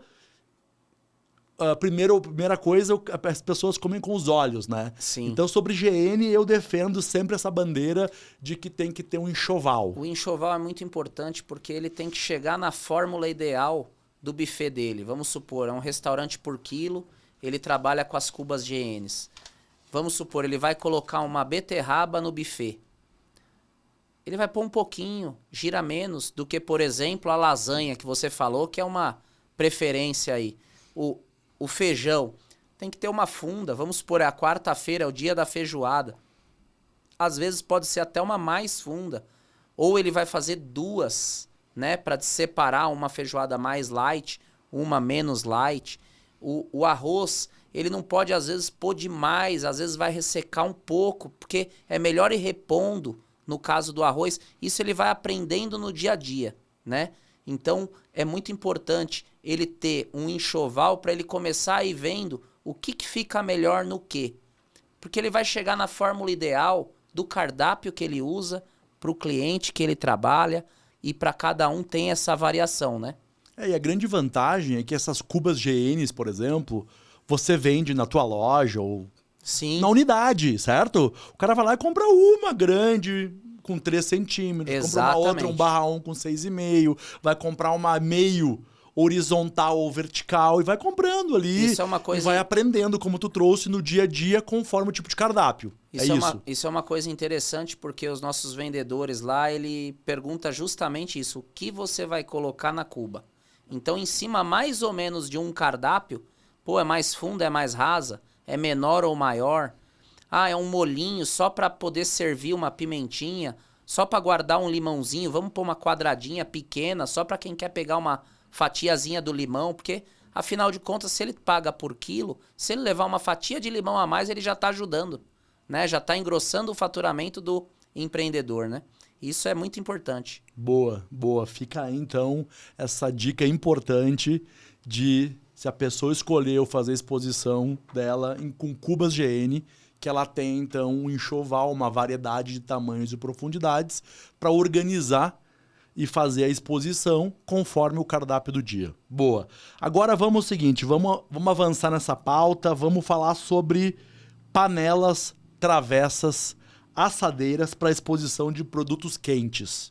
a primeira coisa, as pessoas comem com os olhos, né? Sim. Então, sobre GN, eu defendo sempre essa bandeira de que tem que ter um enxoval. O enxoval é muito importante porque ele tem que chegar na fórmula ideal do buffet dele. Vamos supor, é um restaurante por quilo, ele trabalha com as cubas GNs. Vamos supor, ele vai colocar uma beterraba no buffet. ele vai pôr um pouquinho, gira menos do que, por exemplo, a lasanha que você falou, que é uma preferência aí. O feijão tem que ter uma funda, vamos supor, é a quarta-feira, é o dia da feijoada. Às vezes pode ser até uma mais funda. Ou ele vai fazer duas, né, para separar uma feijoada mais light, uma menos light. O arroz, ele não pode às vezes pôr demais, às vezes vai ressecar um pouco, porque é melhor ir repondo. No caso do arroz, isso ele vai aprendendo no dia a dia, né? Então, é muito importante ele ter um enxoval para ele começar a ir vendo o que fica melhor no quê. Porque ele vai chegar na fórmula ideal do cardápio que ele usa, para o cliente que ele trabalha, e para cada um tem essa variação, né? E a grande vantagem é que essas cubas GNs, por exemplo, você vende na tua loja ou Sim. na unidade, certo? O cara vai lá e compra uma grande com 3 centímetros, Exatamente. compra uma outra, 1/1 com 6,5, vai comprar uma meio horizontal ou vertical e vai comprando ali. Isso é uma coisa... E vai aprendendo, como tu trouxe, no dia a dia, conforme o tipo de cardápio. Isso é uma coisa interessante, porque os nossos vendedores lá, ele pergunta justamente isso, o que você vai colocar na cuba. Então, em cima mais ou menos de um cardápio, pô, é mais funda, é mais rasa, é menor ou maior. Ah, é um molhinho só para poder servir uma pimentinha, só para guardar um limãozinho, vamos pôr uma quadradinha pequena, só para quem quer pegar uma fatiazinha do limão, porque afinal de contas, se ele paga por quilo, se ele levar uma fatia de limão a mais, ele já está ajudando, né? Já está engrossando o faturamento do empreendedor, né? Isso é muito importante. Boa, boa. Fica aí, então, essa dica importante de, se a pessoa escolheu fazer a exposição dela com cubas GN, que ela tem, então, um enxoval, uma variedade de tamanhos e profundidades para organizar e fazer a exposição conforme o cardápio do dia. Boa. Agora vamos ao seguinte, vamos avançar nessa pauta, vamos falar sobre panelas, travessas, assadeiras para exposição de produtos quentes.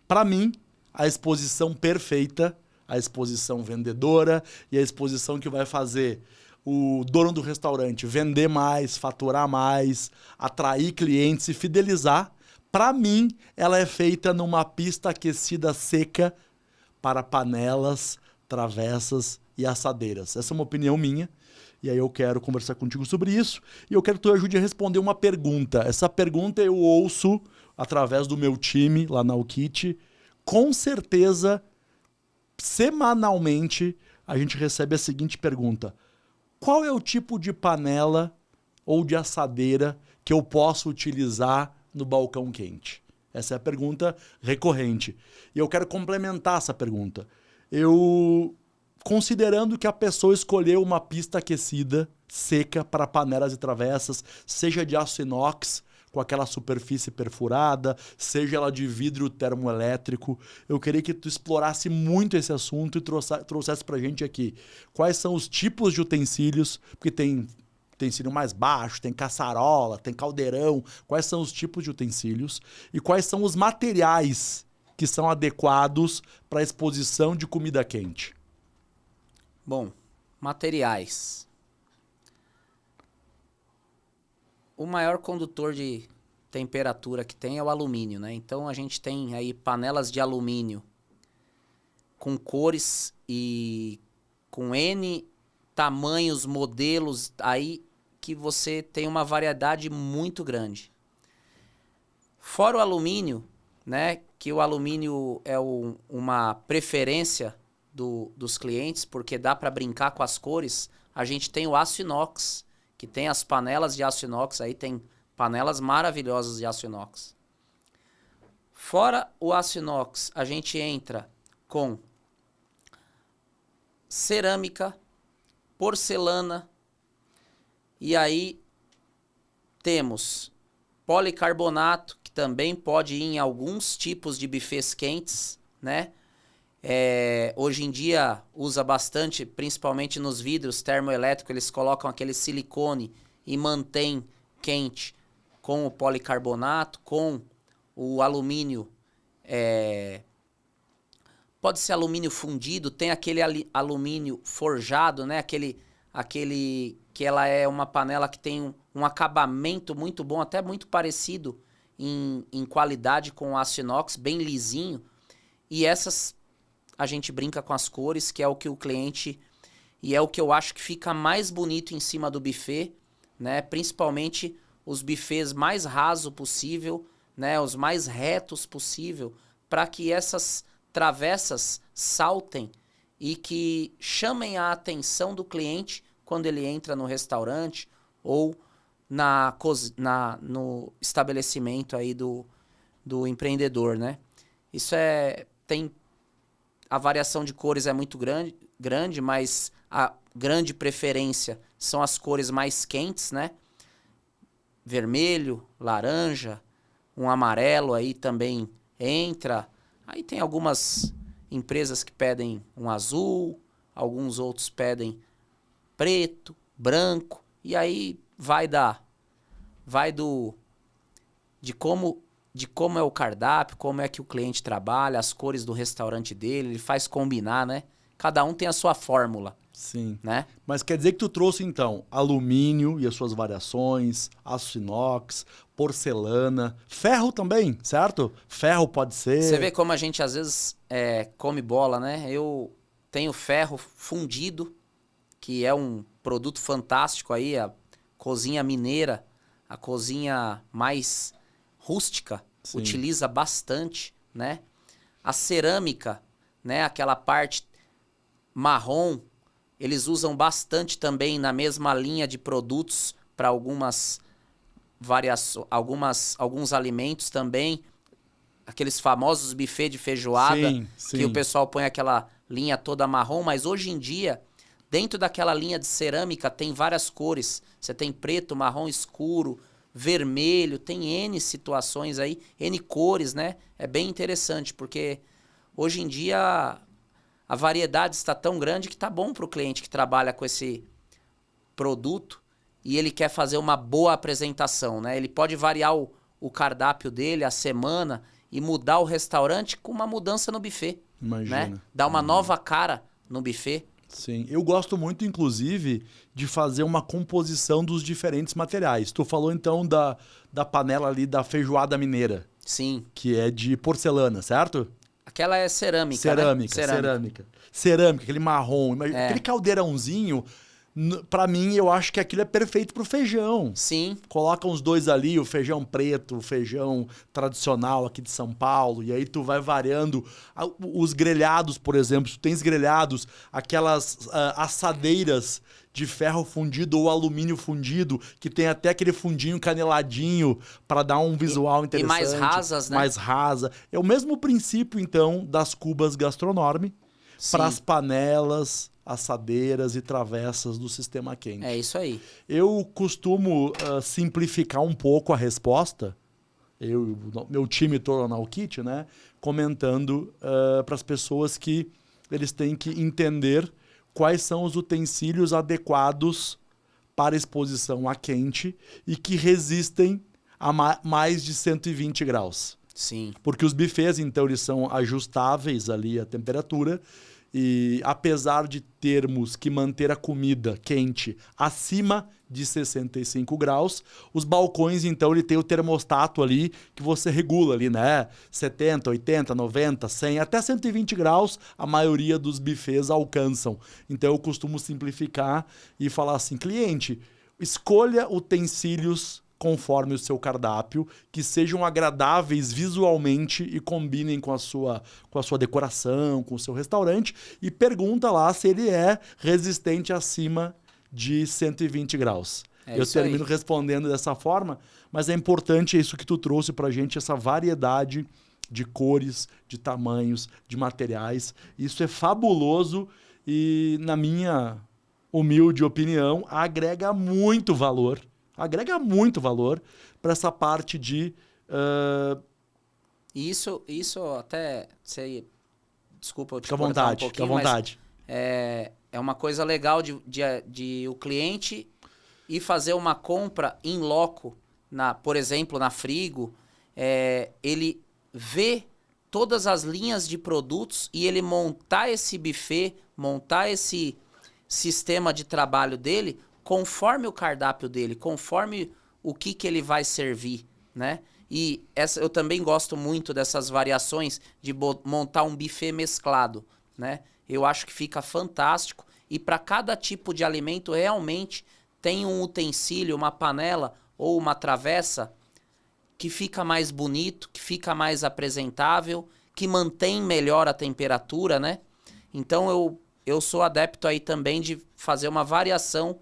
Para mim, a exposição perfeita, a exposição vendedora e a exposição que vai fazer o dono do restaurante vender mais, faturar mais, atrair clientes e fidelizar, para mim, ela é feita numa pista aquecida seca para panelas, travessas e assadeiras. Essa é uma opinião minha. E aí eu quero conversar contigo sobre isso. E eu quero que tu ajude a responder uma pergunta. Essa pergunta eu ouço através do meu time lá na Ukit. Com certeza, semanalmente, a gente recebe a seguinte pergunta. Qual é o tipo de panela ou de assadeira que eu posso utilizar no balcão quente? Essa é a pergunta recorrente. E eu quero complementar essa pergunta. Considerando que a pessoa escolheu uma pista aquecida, seca, para panelas e travessas, seja de aço inox, com aquela superfície perfurada, seja ela de vidro termoelétrico, eu queria que tu explorasse muito esse assunto e trouxesse pra gente aqui quais são os tipos de utensílios, porque tem utensílio mais baixo, tem caçarola, tem caldeirão, quais são os tipos de utensílios e quais são os materiais que são adequados para a exposição de comida quente. Bom, materiais. O maior condutor de temperatura que tem é o alumínio, né? Então a gente tem aí panelas de alumínio com cores e com N tamanhos, modelos, aí que você tem uma variedade muito grande. Fora o alumínio, né? Que o alumínio é uma preferência dos clientes, porque dá para brincar com as cores. A gente tem o aço inox, que tem as panelas de aço inox, aí tem panelas maravilhosas de aço inox. Fora o aço inox, a gente entra com cerâmica, porcelana, e aí temos policarbonato, que também pode ir em alguns tipos de buffets quentes, né? Hoje em dia usa bastante, principalmente nos vidros termoelétricos, eles colocam aquele silicone e mantém quente com o policarbonato, com o alumínio, pode ser alumínio fundido, tem aquele alumínio forjado, né? Aquele que ela é uma panela que tem um acabamento muito bom, até muito parecido em qualidade com aço inox, bem lisinho. E essas a gente brinca com as cores, que é o que o cliente... E é o que eu acho que fica mais bonito em cima do buffet, né? Principalmente os buffets mais raso possível, né? Os mais retos possível, para que essas travessas saltem e que chamem a atenção do cliente quando ele entra no restaurante ou no estabelecimento aí do empreendedor, né? Isso a variação de cores é muito grande, mas a grande preferência são as cores mais quentes, né? Vermelho, laranja, um amarelo aí também entra. Aí tem algumas empresas que pedem um azul, alguns outros pedem preto, branco, e aí de como é o cardápio, como é que o cliente trabalha, as cores do restaurante dele, ele faz combinar, né? Cada um tem a sua fórmula. Sim. Né? Mas quer dizer que tu trouxe, então, alumínio e as suas variações, aço inox, porcelana, ferro também, certo? Ferro pode ser... Você vê como a gente, às vezes, come bola, né? Eu tenho ferro fundido, que é um produto fantástico aí, a cozinha mineira, a cozinha mais rústica, Sim. Utiliza bastante, né? A cerâmica, né? Aquela parte marrom, eles usam bastante também na mesma linha de produtos para algumas variações, alguns alimentos também. Aqueles famosos buffet de feijoada, sim. que o pessoal põe aquela linha toda marrom, mas hoje em dia, dentro daquela linha de cerâmica, tem várias cores. Você tem preto, marrom escuro, vermelho, tem N situações aí, N cores, né? É bem interessante, porque hoje em dia a variedade está tão grande que está bom para o cliente que trabalha com esse produto e ele quer fazer uma boa apresentação, né? Ele pode variar o cardápio dele, a semana, e mudar o restaurante com uma mudança no buffet. Imagina. Né? Dar uma nova cara no buffet. Sim, eu gosto muito, inclusive, de fazer uma composição dos diferentes materiais. Tu falou, então, da panela ali da feijoada mineira. Sim. Que é de porcelana, certo? Aquela é cerâmica, Cerâmica, aquele marrom. Aquele caldeirãozinho, pra mim, eu acho que aquilo é perfeito pro feijão. Sim. Coloca uns dois ali, o feijão preto, o feijão tradicional aqui de São Paulo, e aí tu vai variando. Os grelhados, por exemplo, tu tens grelhados, aquelas assadeiras de ferro fundido ou alumínio fundido, que tem até aquele fundinho caneladinho para dar um visual interessante. E mais rasas, né? Mais rasa. É o mesmo princípio, então, das cubas Gastronorme para as panelas, assadeiras e travessas do sistema quente. É isso aí. Eu costumo simplificar um pouco a resposta, meu time todo na Kit, né? Comentando para as pessoas que eles têm que entender quais são os utensílios adequados para exposição a quente e que resistem a mais de 120 graus. Sim. Porque os buffets, então, eles são ajustáveis ali a temperatura e apesar de termos que manter a comida quente acima de 65 graus, os balcões, então, ele tem o termostato ali que você regula ali, né? 70, 80, 90, 100, até 120 graus a maioria dos buffets alcançam. Então, eu costumo simplificar e falar assim, cliente, escolha utensílios conforme o seu cardápio, que sejam agradáveis visualmente e combinem com a sua decoração, com o seu restaurante, e pergunta lá se ele é resistente acima de 120 graus. Eu termino respondendo dessa forma, mas é importante isso que tu trouxe pra gente, essa variedade de cores, de tamanhos, de materiais. Isso é fabuloso e, na minha humilde opinião, agrega muito valor para essa parte de... Isso até... Desculpa eu te cortar um pouquinho, fica à vontade. É uma coisa legal de o cliente ir fazer uma compra in loco, por exemplo, na Frigo, ele vê todas as linhas de produtos e ele montar esse buffet, montar esse sistema de trabalho dele conforme o cardápio dele, conforme o que ele vai servir, né? E eu também gosto muito dessas variações de montar um buffet mesclado, né? Eu acho que fica fantástico. E para cada tipo de alimento, realmente tem um utensílio, uma panela ou uma travessa que fica mais bonito, que fica mais apresentável, que mantém melhor a temperatura, né? Então eu sou adepto aí também de fazer uma variação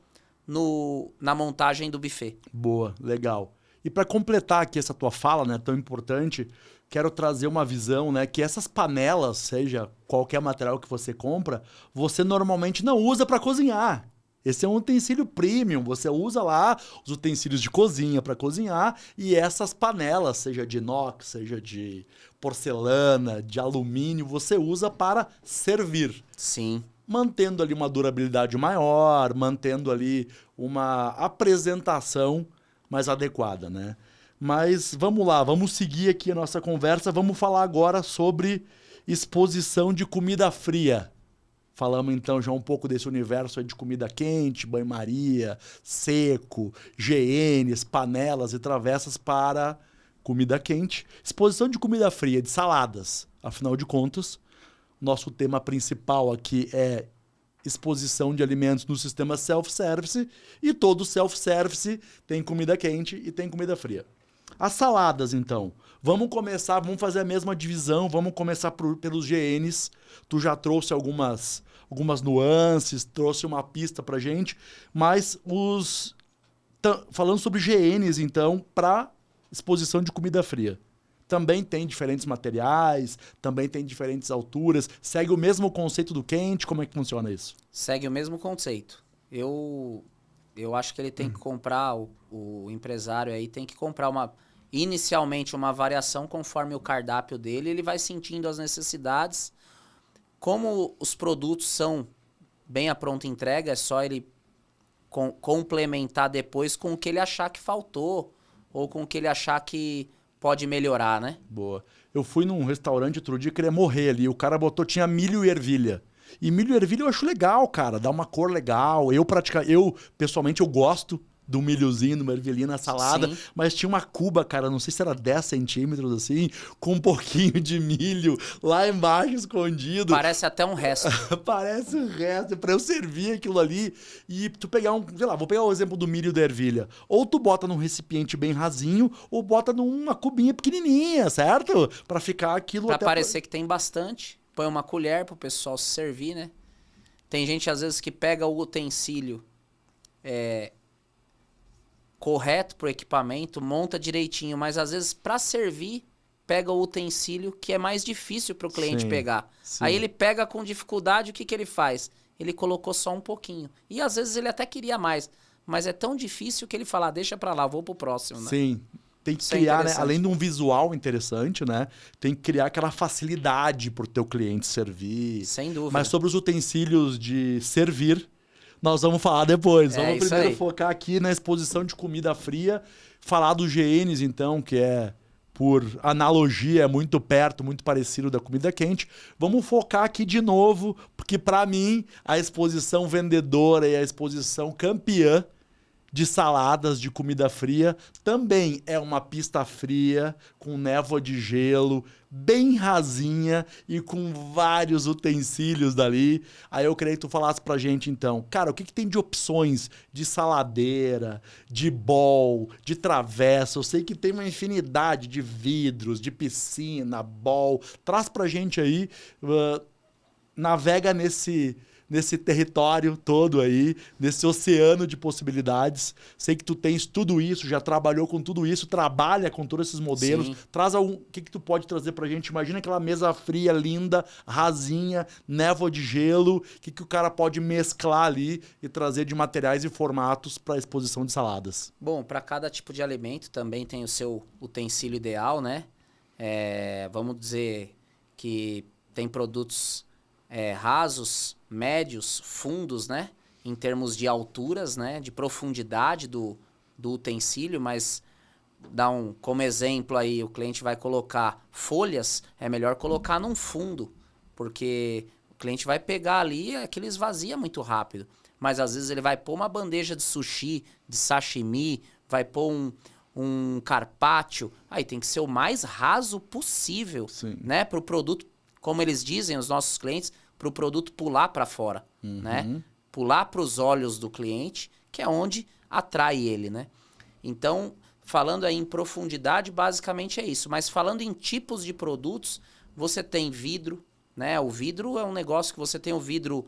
na montagem do buffet. Boa, legal. E para completar aqui essa tua fala, né, tão importante, quero trazer uma visão, né, que essas panelas, seja qualquer material que você compra, você normalmente não usa para cozinhar. Esse é um utensílio premium, você usa lá os utensílios de cozinha para cozinhar e essas panelas, seja de inox, seja de porcelana, de alumínio, você usa para servir. Sim. Mantendo ali uma durabilidade maior, mantendo ali uma apresentação mais adequada, né? Mas vamos lá, vamos seguir aqui a nossa conversa, vamos falar agora sobre exposição de comida fria. Falamos então já um pouco desse universo aí de comida quente, banho-maria, seco, GNs, panelas e travessas para comida quente. Exposição de comida fria, de saladas. Afinal de contas, nosso tema principal aqui é exposição de alimentos no sistema self-service e todo self-service tem comida quente e tem comida fria. As saladas, então. Vamos fazer a mesma divisão, vamos começar pelos GNs. Tu já trouxe algumas nuances, trouxe uma pista pra gente, mas falando sobre GNs, então, para exposição de comida fria. Também tem diferentes materiais, também tem diferentes alturas. Segue o mesmo conceito do quente? Como é que funciona isso? Segue o mesmo conceito. Eu acho que ele tem que comprar, o empresário aí tem que comprar inicialmente uma variação conforme o cardápio dele. Ele vai sentindo as necessidades. Como os produtos são bem à pronta entrega, é só ele complementar depois com o que ele achar que faltou ou com o que ele achar que pode melhorar, né? Boa. Eu fui num restaurante outro dia, queria morrer ali. O cara tinha milho e ervilha. E milho e ervilha eu acho legal, cara. Dá uma cor legal. Pessoalmente, eu gosto do milhozinho, de uma ervilhinha na salada. Sim. Mas tinha uma cuba, cara, não sei se era 10 centímetros, assim, com um pouquinho de milho lá embaixo escondido. Parece até um resto. Parece um resto. Pra eu servir aquilo ali e tu pegar vou pegar o exemplo do milho da ervilha. Ou tu bota num recipiente bem rasinho, ou bota numa cubinha pequenininha, certo? Pra ficar aquilo pra parecer que tem bastante. Põe uma colher pro pessoal se servir, né? Tem gente, às vezes, que pega o utensílio correto pro equipamento, monta direitinho, mas às vezes para servir, pega o utensílio que é mais difícil pro cliente pegar. Sim. Aí ele pega com dificuldade, o que ele faz? Ele colocou só um pouquinho. E às vezes ele até queria mais, mas é tão difícil que ele fala, deixa pra lá, vou pro próximo, né? Sim. Tem que criar, né? Além de um visual interessante, né? Tem que criar aquela facilidade pro teu cliente servir. Sem dúvida. Mas sobre os utensílios de servir, nós vamos falar depois. Vamos primeiro focar aqui na exposição de comida fria. Falar dos GNs, então, que por analogia, é muito perto, muito parecido da comida quente. Vamos focar aqui de novo, porque para mim, a exposição vendedora e a exposição campeã de saladas, de comida fria, também é uma pista fria, com névoa de gelo, bem rasinha e com vários utensílios dali. Aí eu queria que tu falasse pra gente então, cara, o que tem de opções de saladeira, de bowl, de travessa? Eu sei que tem uma infinidade de vidros, de piscina, bowl. Traz pra gente aí, navega nesse território todo aí, nesse oceano de possibilidades. Sei que tu tens tudo isso, já trabalhou com tudo isso, trabalha com todos esses modelos. Sim. Traz o que tu pode trazer pra gente? Imagina aquela mesa fria, linda, rasinha, névoa de gelo. O que o cara pode mesclar ali e trazer de materiais e formatos para exposição de saladas? Bom, para cada tipo de alimento também tem o seu utensílio ideal, né? Vamos dizer que tem produtos rasos, médios, fundos, né? Em termos de alturas, né? De profundidade do utensílio, mas como exemplo aí, o cliente vai colocar folhas, é melhor colocar num fundo, porque o cliente vai pegar ali e aquilo esvazia muito rápido. Mas às vezes ele vai pôr uma bandeja de sushi, de sashimi, vai pôr um carpaccio, aí tem que ser o mais raso possível, Sim. né? Para o produto, como eles dizem, os nossos clientes, para o produto pular para fora, né? Pular para os olhos do cliente, que é onde atrai ele, né? Então, falando aí em profundidade, basicamente é isso. Mas falando em tipos de produtos, você tem vidro, né? O vidro é um negócio que você tem o vidro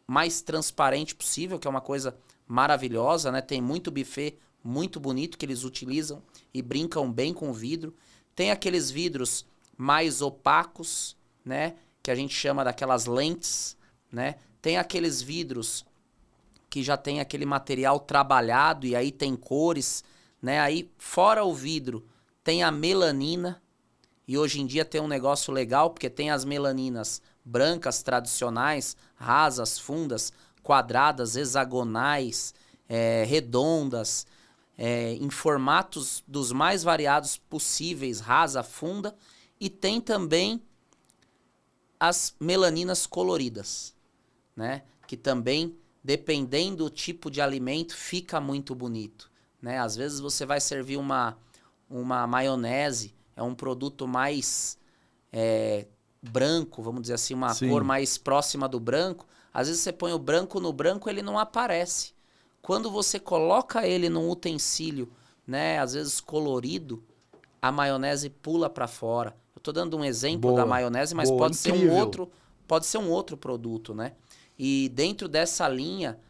mais transparente possível, que é uma coisa maravilhosa, né? Tem muito buffet muito bonito que eles utilizam e brincam bem com o vidro. Tem aqueles vidros mais opacos, né? Que a gente chama daquelas lentes, né? Tem aqueles vidros que já tem aquele material trabalhado e aí tem cores, né? Aí, fora o vidro, tem a melanina. E hoje em dia tem um negócio legal, porque tem as melaninas brancas tradicionais, rasas, fundas, quadradas, hexagonais, redondas, em formatos dos mais variados possíveis, rasa, funda. E tem também as melaninas coloridas, né? Que também, dependendo do tipo de alimento, fica muito bonito, né? Às vezes você vai servir uma maionese, é um produto mais branco, vamos dizer assim, uma Sim. cor mais próxima do branco. Às vezes você põe o branco no branco, ele não aparece. Quando você coloca ele num utensílio, né, às vezes colorido, a maionese pula para fora. Eu tô dando um exemplo da maionese, mas pode ser um outro produto, né? E dentro dessa linha,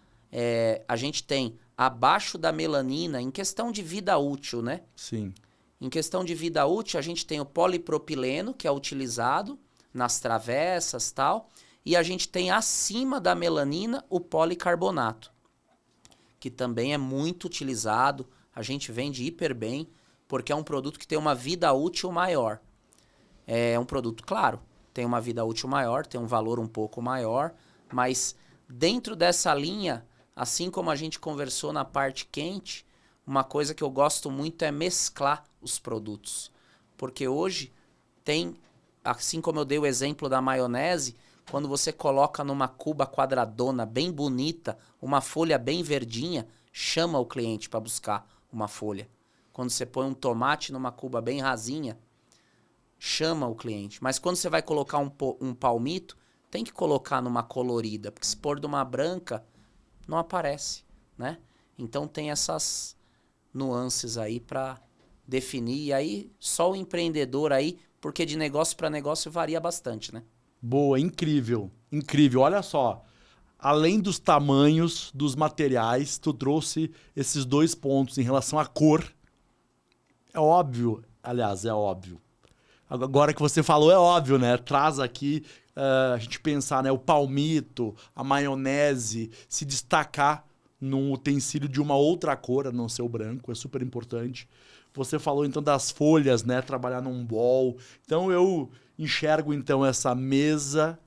a gente tem abaixo da melanina, em questão de vida útil, né? Sim. Em questão de vida útil, a gente tem o polipropileno, que é utilizado nas travessas e tal. E a gente tem acima da melanina o policarbonato, que também é muito utilizado. A gente vende hiper bem, porque é um produto que tem uma vida útil maior. É um produto, claro, tem uma vida útil maior, tem um valor um pouco maior, mas dentro dessa linha, assim como a gente conversou na parte quente, uma coisa que eu gosto muito é mesclar os produtos. Porque hoje tem, assim como eu dei o exemplo da maionese, quando você coloca numa cuba quadradona bem bonita, uma folha bem verdinha, chama o cliente para buscar uma folha. Quando você põe um tomate numa cuba bem rasinha, chama o cliente. Mas quando você vai colocar um palmito, tem que colocar numa colorida, porque se pôr numa branca, não aparece, né? Então tem essas nuances aí para definir. E aí só o empreendedor aí, porque de negócio para negócio varia bastante, né? Boa, incrível, incrível. Olha só, além dos tamanhos, dos materiais, tu trouxe esses 2 pontos em relação à cor. É óbvio, aliás, é óbvio. Agora que você falou, é óbvio, né? Traz aqui a gente pensar, né? O palmito, a maionese, se destacar num utensílio de uma outra cor, a não ser o branco, é super importante. Você falou então das folhas, né? Trabalhar num bowl. Então eu enxergo então essa mesa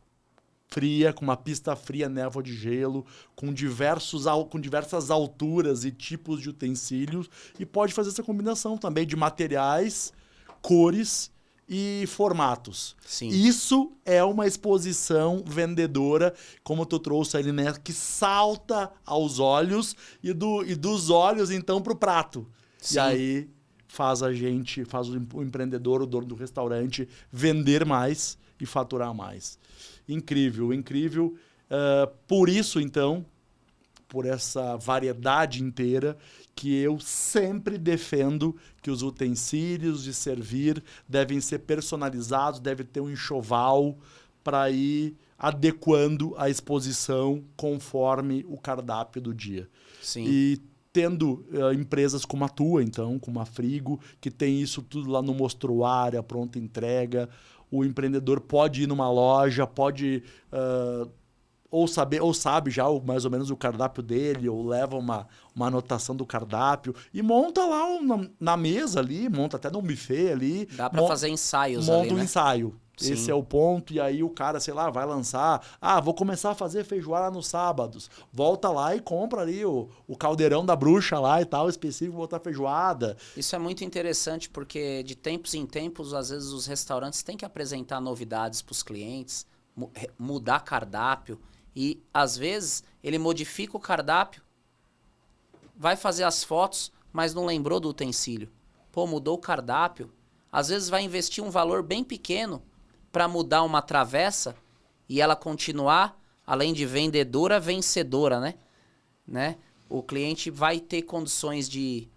fria, com uma pista fria, névoa de gelo, com diversas alturas e tipos de utensílios, e pode fazer essa combinação também de materiais, cores e formatos. Sim. Isso é uma exposição vendedora, como tu trouxe ali, né? Que salta aos olhos e dos olhos, então, para o prato. Sim. E aí faz o empreendedor, o dono do restaurante, vender mais e faturar mais. Incrível, incrível. Por isso, então, por essa variedade inteira, que eu sempre defendo que os utensílios de servir devem ser personalizados, deve ter um enxoval para ir adequando a exposição conforme o cardápio do dia. Sim. E tendo empresas como a tua, então, como a Frigo, que tem isso tudo lá no mostruário, a pronta entrega, o empreendedor pode ir numa loja, pode ou sabe já mais ou menos o cardápio dele, ou leva uma anotação do cardápio e monta lá na mesa ali, monta até num buffet ali. Dá para fazer ensaios monta ali, um né? ensaio. Sim. Esse é o ponto, e aí o cara, sei lá, vai lançar, vou começar a fazer feijoada nos sábados. Volta lá e compra ali o caldeirão da bruxa lá e tal, específico, pra botar feijoada. Isso é muito interessante porque de tempos em tempos, às vezes os restaurantes têm que apresentar novidades para os clientes, mudar cardápio, e às vezes ele modifica o cardápio, vai fazer as fotos, mas não lembrou do utensílio. Pô, mudou o cardápio. Às vezes vai investir um valor bem pequeno para mudar uma travessa e ela continuar, além de vendedora, vencedora, né? O cliente vai ter condições de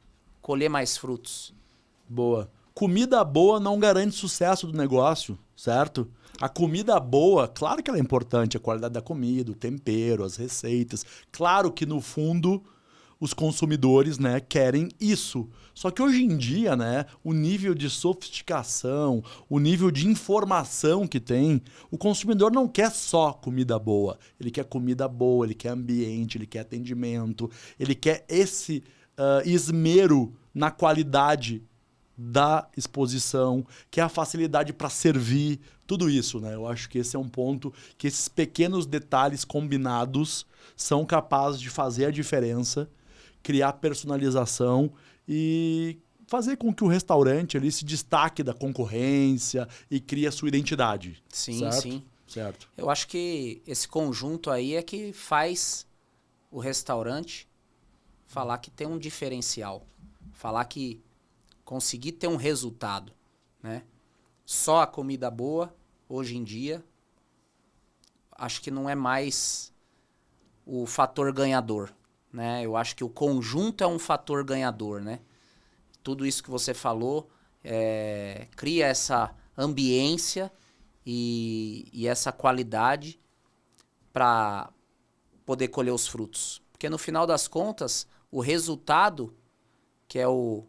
colher mais frutos. Boa. Comida boa não garante sucesso do negócio, certo? A comida boa, claro que ela é importante, a qualidade da comida, o tempero, as receitas. Claro que no fundo os consumidores, né, querem isso. Só que hoje em dia, né, o nível de sofisticação, o nível de informação que tem, o consumidor não quer só comida boa. Ele quer comida boa, ele quer ambiente, ele quer atendimento, ele quer esse esmero na qualidade da exposição, que é a facilidade para servir, tudo isso, né? Eu acho que esse é um ponto que esses pequenos detalhes combinados são capazes de fazer a diferença, criar personalização e fazer com que o restaurante ali se destaque da concorrência e crie a sua identidade. Sim, certo? sim. Certo. Eu acho que esse conjunto aí é que faz o restaurante falar que tem um diferencial, falar que conseguir ter um resultado, né? Só a comida boa, hoje em dia, acho que não é mais o fator ganhador, né? Eu acho que o conjunto é um fator ganhador, né? Tudo isso que você falou cria essa ambiência e essa qualidade para poder colher os frutos. Porque no final das contas, o resultado, que é o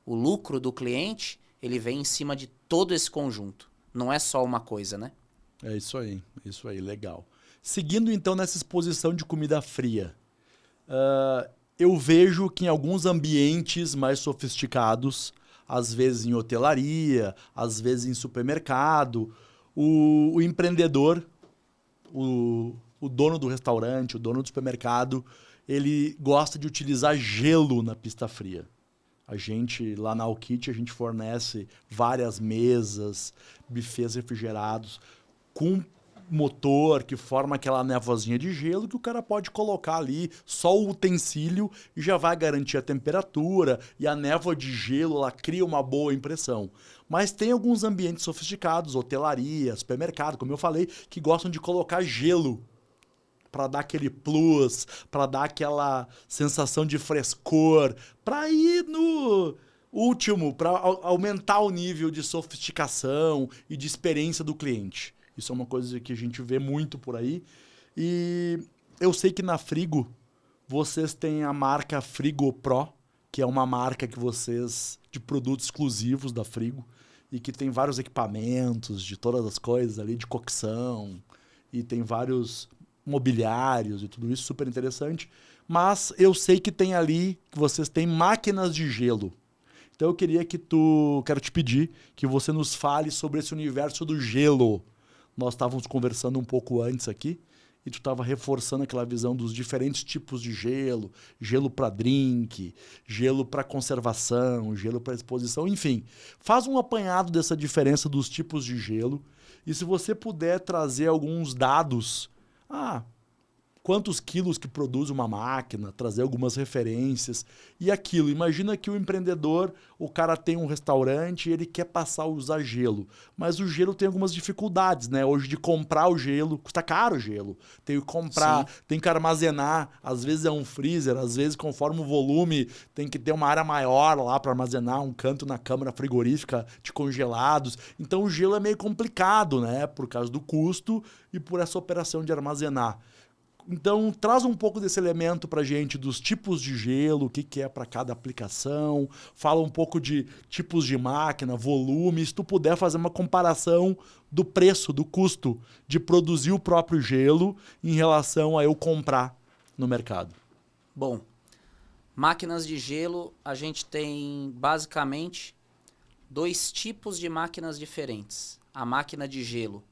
lucro do cliente, ele vem em cima de todo esse conjunto. Não é só uma coisa, né? É isso aí, legal. Seguindo então nessa exposição de comida fria, eu vejo que em alguns ambientes mais sofisticados, às vezes em hotelaria, às vezes em supermercado, o empreendedor, o dono do restaurante, o dono do supermercado, ele gosta de utilizar gelo na pista fria. A gente, lá na Alkit, a gente fornece várias mesas, buffets refrigerados, com motor que forma aquela névoazinha de gelo que o cara pode colocar ali só o utensílio e já vai garantir a temperatura, e a névoa de gelo ela cria uma boa impressão. Mas tem alguns ambientes sofisticados, hotelaria, supermercado, como eu falei, que gostam de colocar gelo para dar aquele plus, para dar aquela sensação de frescor, para ir no último, para aumentar o nível de sofisticação e de experiência do cliente. Isso é uma coisa que a gente vê muito por aí. E eu sei que na Frigo vocês têm a marca Frigo Pro, que é uma marca que vocês de produtos exclusivos da Frigo e que tem vários equipamentos de todas as coisas ali, de cocção, e tem vários mobiliários e tudo isso, super interessante. Mas eu sei que tem ali, que vocês têm máquinas de gelo. Então eu quero te pedir que você nos fale sobre esse universo do gelo. Nós estávamos conversando um pouco antes aqui e tu estava reforçando aquela visão dos diferentes tipos de gelo, gelo para drink, gelo para conservação, gelo para exposição, enfim. Faz um apanhado dessa diferença dos tipos de gelo e se você puder trazer alguns dados, quantos quilos que produz uma máquina, trazer algumas referências. E aquilo, imagina que o empreendedor, o cara tem um restaurante e ele quer passar a usar gelo. Mas o gelo tem algumas dificuldades, né? Hoje de comprar o gelo, custa caro o gelo. Tem que comprar, tem que armazenar. Às vezes é um freezer, às vezes conforme o volume tem que ter uma área maior lá para armazenar, um canto na câmara frigorífica de congelados. Então o gelo é meio complicado, né? Por causa do custo e por essa operação de armazenar. Então, traz um pouco desse elemento para a gente, dos tipos de gelo, o que é para cada aplicação, fala um pouco de tipos de máquina, volume, se tu puder fazer uma comparação do preço, do custo de produzir o próprio gelo em relação a eu comprar no mercado. Bom, máquinas de gelo, a gente tem basicamente 2 tipos de máquinas diferentes. A máquina de gelo,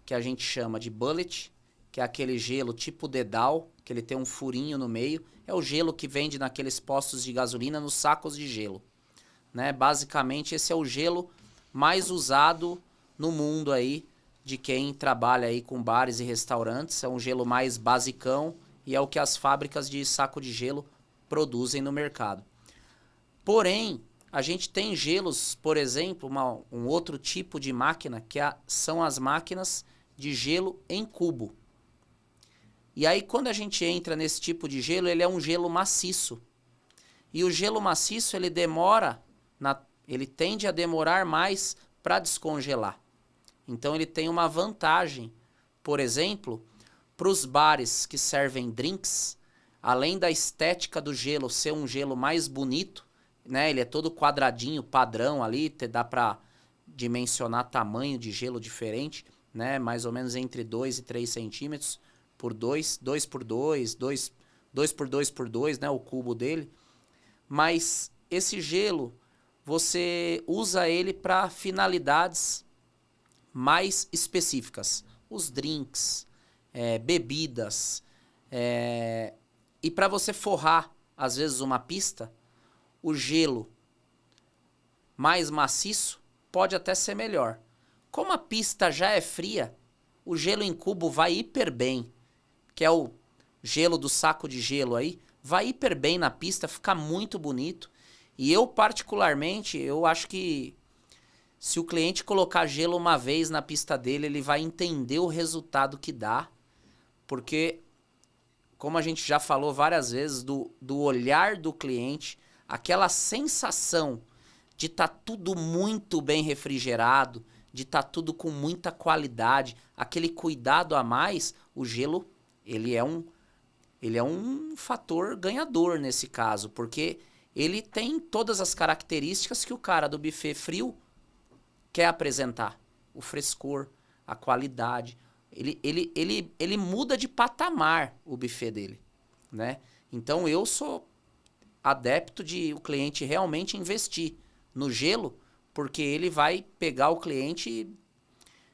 que a gente chama de bullet, que é aquele gelo tipo dedal, que ele tem um furinho no meio. É o gelo que vende naqueles postos de gasolina nos sacos de gelo, né? Basicamente, esse é o gelo mais usado no mundo aí de quem trabalha aí com bares e restaurantes. É um gelo mais basicão e é o que as fábricas de saco de gelo produzem no mercado. Porém, a gente tem gelos, por exemplo, um outro tipo de máquina, são as máquinas de gelo em cubo. E aí, quando a gente entra nesse tipo de gelo, ele é um gelo maciço. E o gelo maciço, ele tende a demorar mais para descongelar. Então, ele tem uma vantagem, por exemplo, para os bares que servem drinks, além da estética do gelo ser um gelo mais bonito, né? Ele é todo quadradinho, padrão ali, dá para dimensionar tamanho de gelo diferente, né? Mais ou menos entre 2 e 3 centímetros por 2, 2 por 2, 2 por 2 por 2, né? O cubo dele. Mas esse gelo, você usa ele para finalidades mais específicas. Os drinks, bebidas, e para você forrar, às vezes, uma pista, o gelo mais maciço pode até ser melhor. Como a pista já é fria, o gelo em cubo vai hiper bem, que é o gelo do saco de gelo aí, vai hiper bem na pista, fica muito bonito. E eu, particularmente, eu acho que se o cliente colocar gelo uma vez na pista dele, ele vai entender o resultado que dá, porque, como a gente já falou várias vezes, do olhar do cliente, aquela sensação de estar tudo muito bem refrigerado, de estar tudo com muita qualidade, aquele cuidado a mais, o gelo, ele é um fator ganhador nesse caso, porque ele tem todas as características que o cara do buffet frio quer apresentar. O frescor, a qualidade. Ele muda de patamar o buffet dele, né? Então eu sou adepto de o cliente realmente investir no gelo, porque ele vai pegar o cliente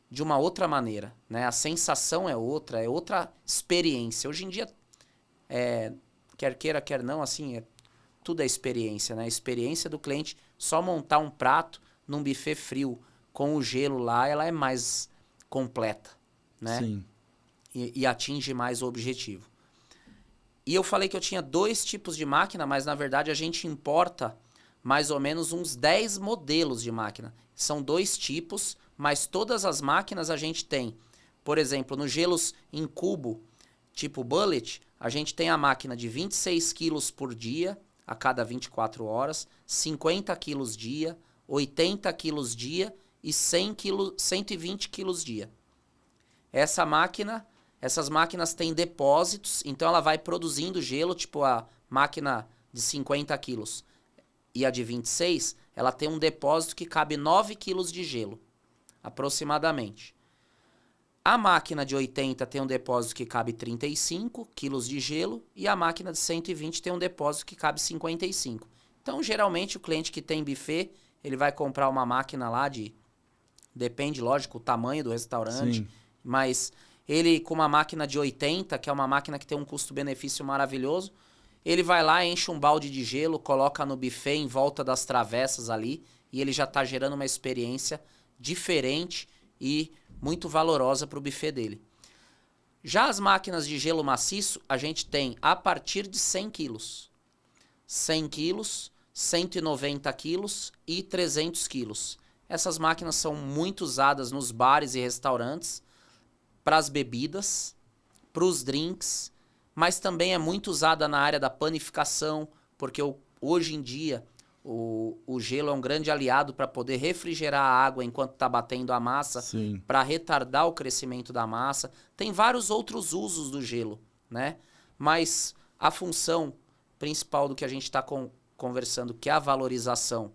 de uma outra maneira, né? A sensação é outra experiência. Hoje em dia, quer queira, quer não, assim, tudo é experiência, né? A experiência do cliente, só montar um prato num buffet frio com o gelo lá, ela é mais completa, né? Sim. E atinge mais o objetivo. E eu falei que eu tinha 2 tipos de máquina, mas na verdade a gente importa mais ou menos uns 10 modelos de máquina. São 2 tipos, mas todas as máquinas a gente tem. Por exemplo, nos gelos em cubo, tipo bullet, a gente tem a máquina de 26 quilos por dia, a cada 24 horas, 50 quilos dia, 80 quilos dia e 120 quilos dia. Essas máquinas têm depósitos, então ela vai produzindo gelo, tipo a máquina de 50 quilos e a de 26, ela tem um depósito que cabe 9 quilos de gelo, aproximadamente. A máquina de 80 tem um depósito que cabe 35 quilos de gelo e a máquina de 120 tem um depósito que cabe 55. Então, geralmente, o cliente que tem buffet, ele vai comprar uma máquina lá depende, lógico, o tamanho do restaurante, Sim. mas ele com uma máquina de 80, que é uma máquina que tem um custo-benefício maravilhoso, ele vai lá, enche um balde de gelo, coloca no buffet em volta das travessas ali e ele já está gerando uma experiência diferente e muito valorosa para o buffet dele. Já as máquinas de gelo maciço, a gente tem a partir de 100 quilos. 100 quilos, 190 quilos e 300 quilos. Essas máquinas são muito usadas nos bares e restaurantes, para as bebidas, para os drinks, mas também é muito usada na área da panificação, porque hoje em dia o gelo é um grande aliado para poder refrigerar a água enquanto está batendo a massa, para retardar o crescimento da massa. Tem vários outros usos do gelo, né? Mas a função principal do que a gente está conversando, que é a valorização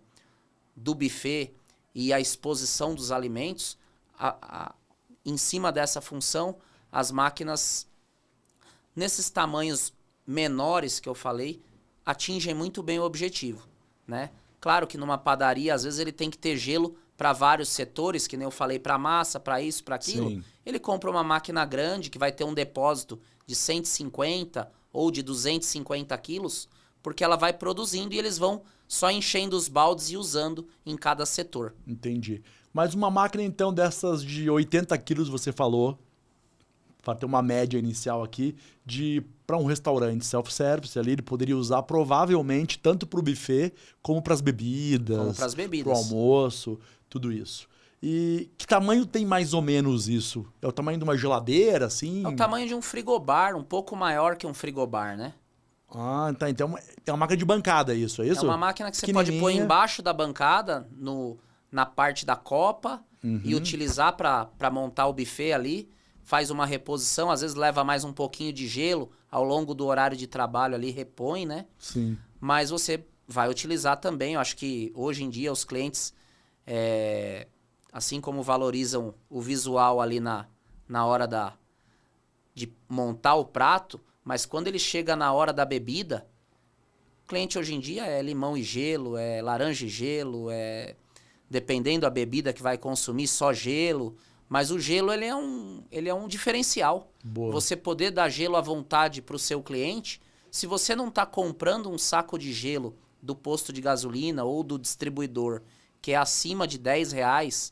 do buffet e a exposição dos alimentos, em cima dessa função, as máquinas, nesses tamanhos menores que eu falei, atingem muito bem o objetivo, né? Claro que numa padaria, às vezes ele tem que ter gelo para vários setores, que nem eu falei, para massa, para isso, para aquilo. Sim. Ele compra uma máquina grande que vai ter um depósito de 150 ou de 250 quilos, porque ela vai produzindo e eles vão só enchendo os baldes e usando em cada setor. Entendi. Mas uma máquina, então, dessas de 80 quilos, você falou, para ter uma média inicial aqui, para um restaurante self-service ali, ele poderia usar provavelmente tanto para o buffet como para as bebidas, para o almoço, tudo isso. E que tamanho tem mais ou menos isso? É o tamanho de uma geladeira, assim? É o tamanho de um frigobar, um pouco maior que um frigobar, né? Ah, tá. Então é uma máquina de bancada isso, é isso? É uma máquina que você pode pôr embaixo da bancada, na parte da copa, e utilizar para montar o buffet ali. Faz uma reposição, às vezes leva mais um pouquinho de gelo ao longo do horário de trabalho ali, repõe, né? Sim. Mas você vai utilizar também. Eu acho que hoje em dia os clientes, assim como valorizam o visual ali na hora de montar o prato, mas quando ele chega na hora da bebida, o cliente hoje em dia é limão e gelo, é laranja e gelo, dependendo da bebida que vai consumir, só gelo. Mas o gelo ele é um diferencial. Boa. Você poder dar gelo à vontade para o seu cliente, se você não está comprando um saco de gelo do posto de gasolina ou do distribuidor, que é acima de R$10,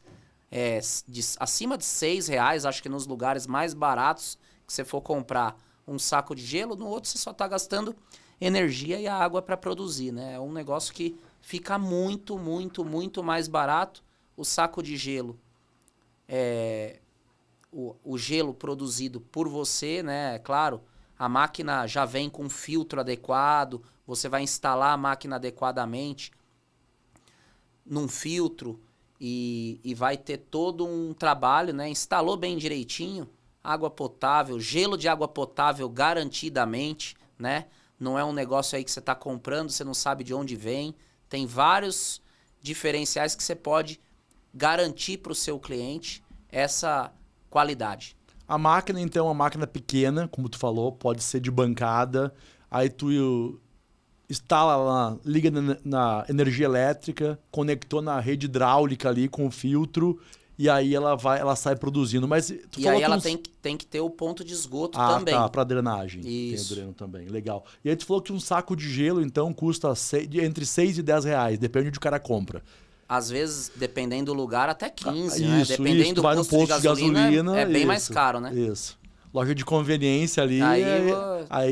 acima de R$6, acho que nos lugares mais baratos que você for comprar um saco de gelo, no outro você só está gastando energia e a água para produzir, né? É um negócio que fica muito, muito, muito mais barato o saco de gelo. O gelo produzido por você, né? Claro, a máquina já vem com filtro adequado, você vai instalar a máquina adequadamente num filtro e vai ter todo um trabalho, né? Instalou bem direitinho, água potável, gelo de água potável garantidamente, né? Não é um negócio aí que você está comprando, você não sabe de onde vem. Tem vários diferenciais que você pode garantir para o seu cliente essa qualidade. A máquina, então, é uma máquina pequena, como tu falou, pode ser de bancada. Aí tu instala lá, liga na energia elétrica, conectou na rede hidráulica ali com o filtro, e aí ela sai produzindo. Mas tu e falou aí ela tem que ter o ponto de esgoto também. Tá, para drenagem. Isso. Tem o dreno também, legal. E aí tu falou que um saco de gelo, então, custa entre 6 e 10 reais, depende de onde o cara compra. Às vezes, dependendo do lugar, até 15, né? Dependendo do posto de gasolina, é bem mais caro, né? Isso. Loja de conveniência ali.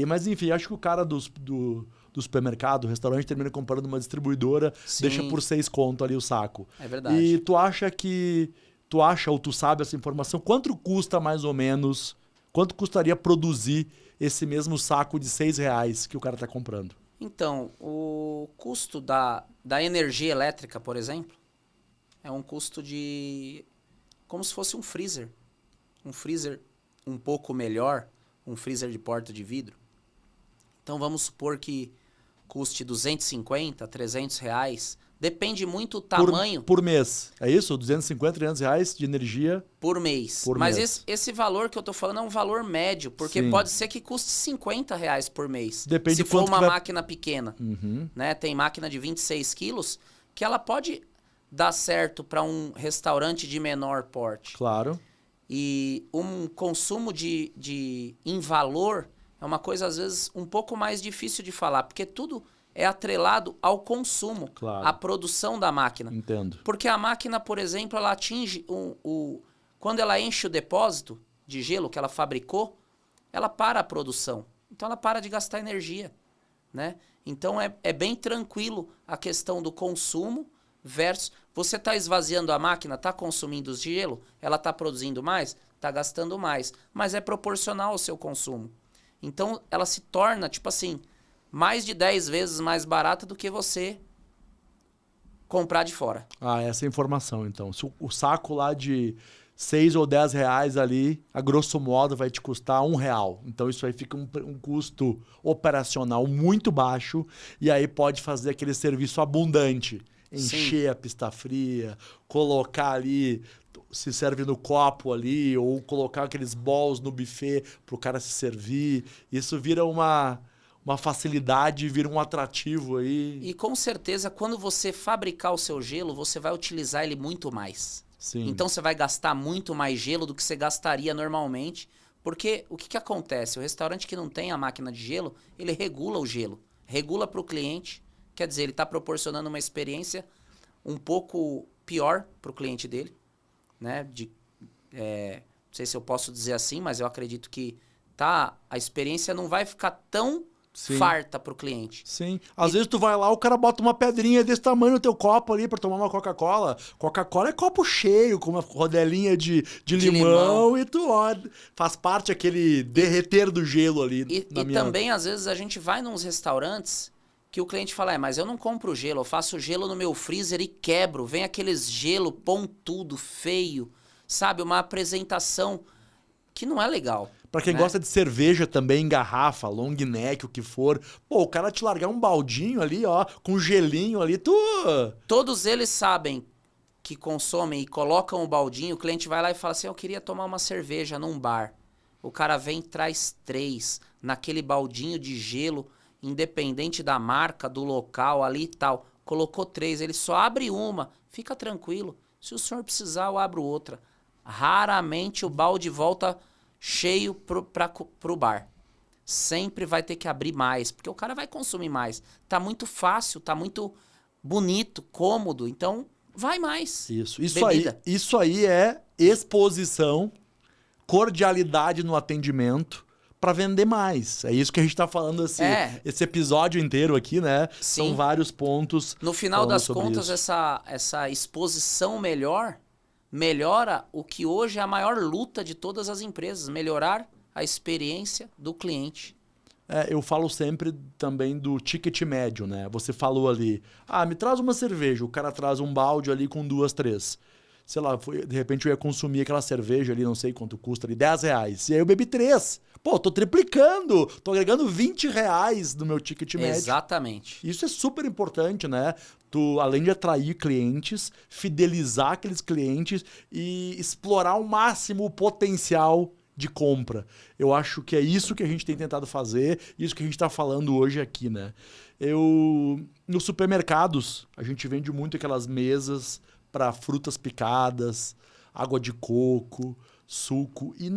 Mas enfim, acho que o cara do supermercado, do restaurante, termina comprando uma distribuidora, Sim. deixa por 6 conto ali o saco. É verdade. E tu acha ou tu sabe essa informação, quanto custa mais ou menos, quanto custaria produzir esse mesmo saco de 6 reais que o cara está comprando? Então, o custo da energia elétrica, por exemplo, é um custo de como se fosse um freezer. Um freezer um pouco melhor, um freezer de porta de vidro. Então, vamos supor que custe 250, 300 reais. Depende muito do tamanho. Por mês, é isso? 250, 300 reais de energia? Por mês. Mas esse valor que eu tô falando é um valor médio, porque pode ser que custe 50 reais por mês. Depende se de for quanto uma máquina pequena. Uhum. Né? Tem máquina de 26 quilos que ela pode dar certo para um restaurante de menor porte. Claro. E um consumo em valor é uma coisa, às vezes, um pouco mais difícil de falar, porque tudo é atrelado ao consumo, claro, à produção da máquina. Entendo. Porque a máquina, por exemplo, ela atinge quando ela enche o depósito de gelo que ela fabricou, ela para a produção. Então ela para de gastar energia, né? Então é bem tranquilo a questão do consumo versus você está esvaziando a máquina, está consumindo gelo, ela está produzindo mais, está gastando mais, mas é proporcional ao seu consumo. Então ela se torna, tipo assim, mais de 10 vezes mais barata do que você comprar de fora. Essa é a informação, então. Se o saco lá de 6 ou 10 reais ali, a grosso modo, vai te custar R$1. Então isso aí fica um custo operacional muito baixo e aí pode fazer aquele serviço abundante. Encher a pista fria, colocar ali, se serve no copo ali, ou colocar aqueles bowls no buffet para o cara se servir. Isso vira uma facilidade, vira um atrativo aí. E com certeza, quando você fabricar o seu gelo, você vai utilizar ele muito mais. Sim. Então você vai gastar muito mais gelo do que você gastaria normalmente. Porque o que acontece? O restaurante que não tem a máquina de gelo, ele regula o gelo. Regula para o cliente. Quer dizer, ele está proporcionando uma experiência um pouco pior para o cliente dele, né? sei se eu posso dizer assim, mas eu acredito que a experiência não vai ficar tão farta pro cliente. Sim. Às vezes tu vai lá, o cara bota uma pedrinha desse tamanho no teu copo ali pra tomar uma Coca-Cola. Coca-Cola é copo cheio, com uma rodelinha de limão e tu faz parte aquele derreter do gelo ali. E também, às vezes, a gente vai nos restaurantes que o cliente fala, mas eu não compro gelo, eu faço gelo no meu freezer e quebro. Vem aqueles gelo pontudo, feio, sabe? Uma apresentação que não é legal. Pra quem gosta de cerveja também, em garrafa, long neck, o que for. Pô, o cara te largar um baldinho ali, ó, com gelinho ali, tu... Todos eles sabem que consomem e colocam o baldinho, o cliente vai lá e fala assim, eu queria tomar uma cerveja num bar. O cara vem e traz 3 naquele baldinho de gelo, independente da marca, do local ali e tal. Colocou 3, ele só abre uma, fica tranquilo. Se o senhor precisar, eu abro outra. Raramente o balde volta cheio pro bar. Sempre vai ter que abrir mais, porque o cara vai consumir mais. Tá muito fácil, tá muito bonito, cômodo, então vai mais. Isso aí é exposição, cordialidade no atendimento para vender mais. É isso que a gente tá falando esse episódio inteiro aqui, né? Sim. São vários pontos. No final das contas, essa exposição melhora o que hoje é a maior luta de todas as empresas, melhorar a experiência do cliente. Eu falo sempre também do ticket médio, né? Você falou ali, me traz uma cerveja, o cara traz um balde ali com 2, 3. Sei lá, de repente eu ia consumir aquela cerveja ali, não sei quanto custa ali, R$10. E aí eu bebi 3. Pô, tô triplicando, tô agregando R$20 no meu ticket médio. Exatamente. Isso é super importante, né? Tu, além de atrair clientes, fidelizar aqueles clientes e explorar ao máximo o potencial de compra. Eu acho que é isso que a gente tem tentado fazer, isso que a gente está falando hoje aqui, né? Nos supermercados, a gente vende muito aquelas mesas para frutas picadas, água de coco, suco, e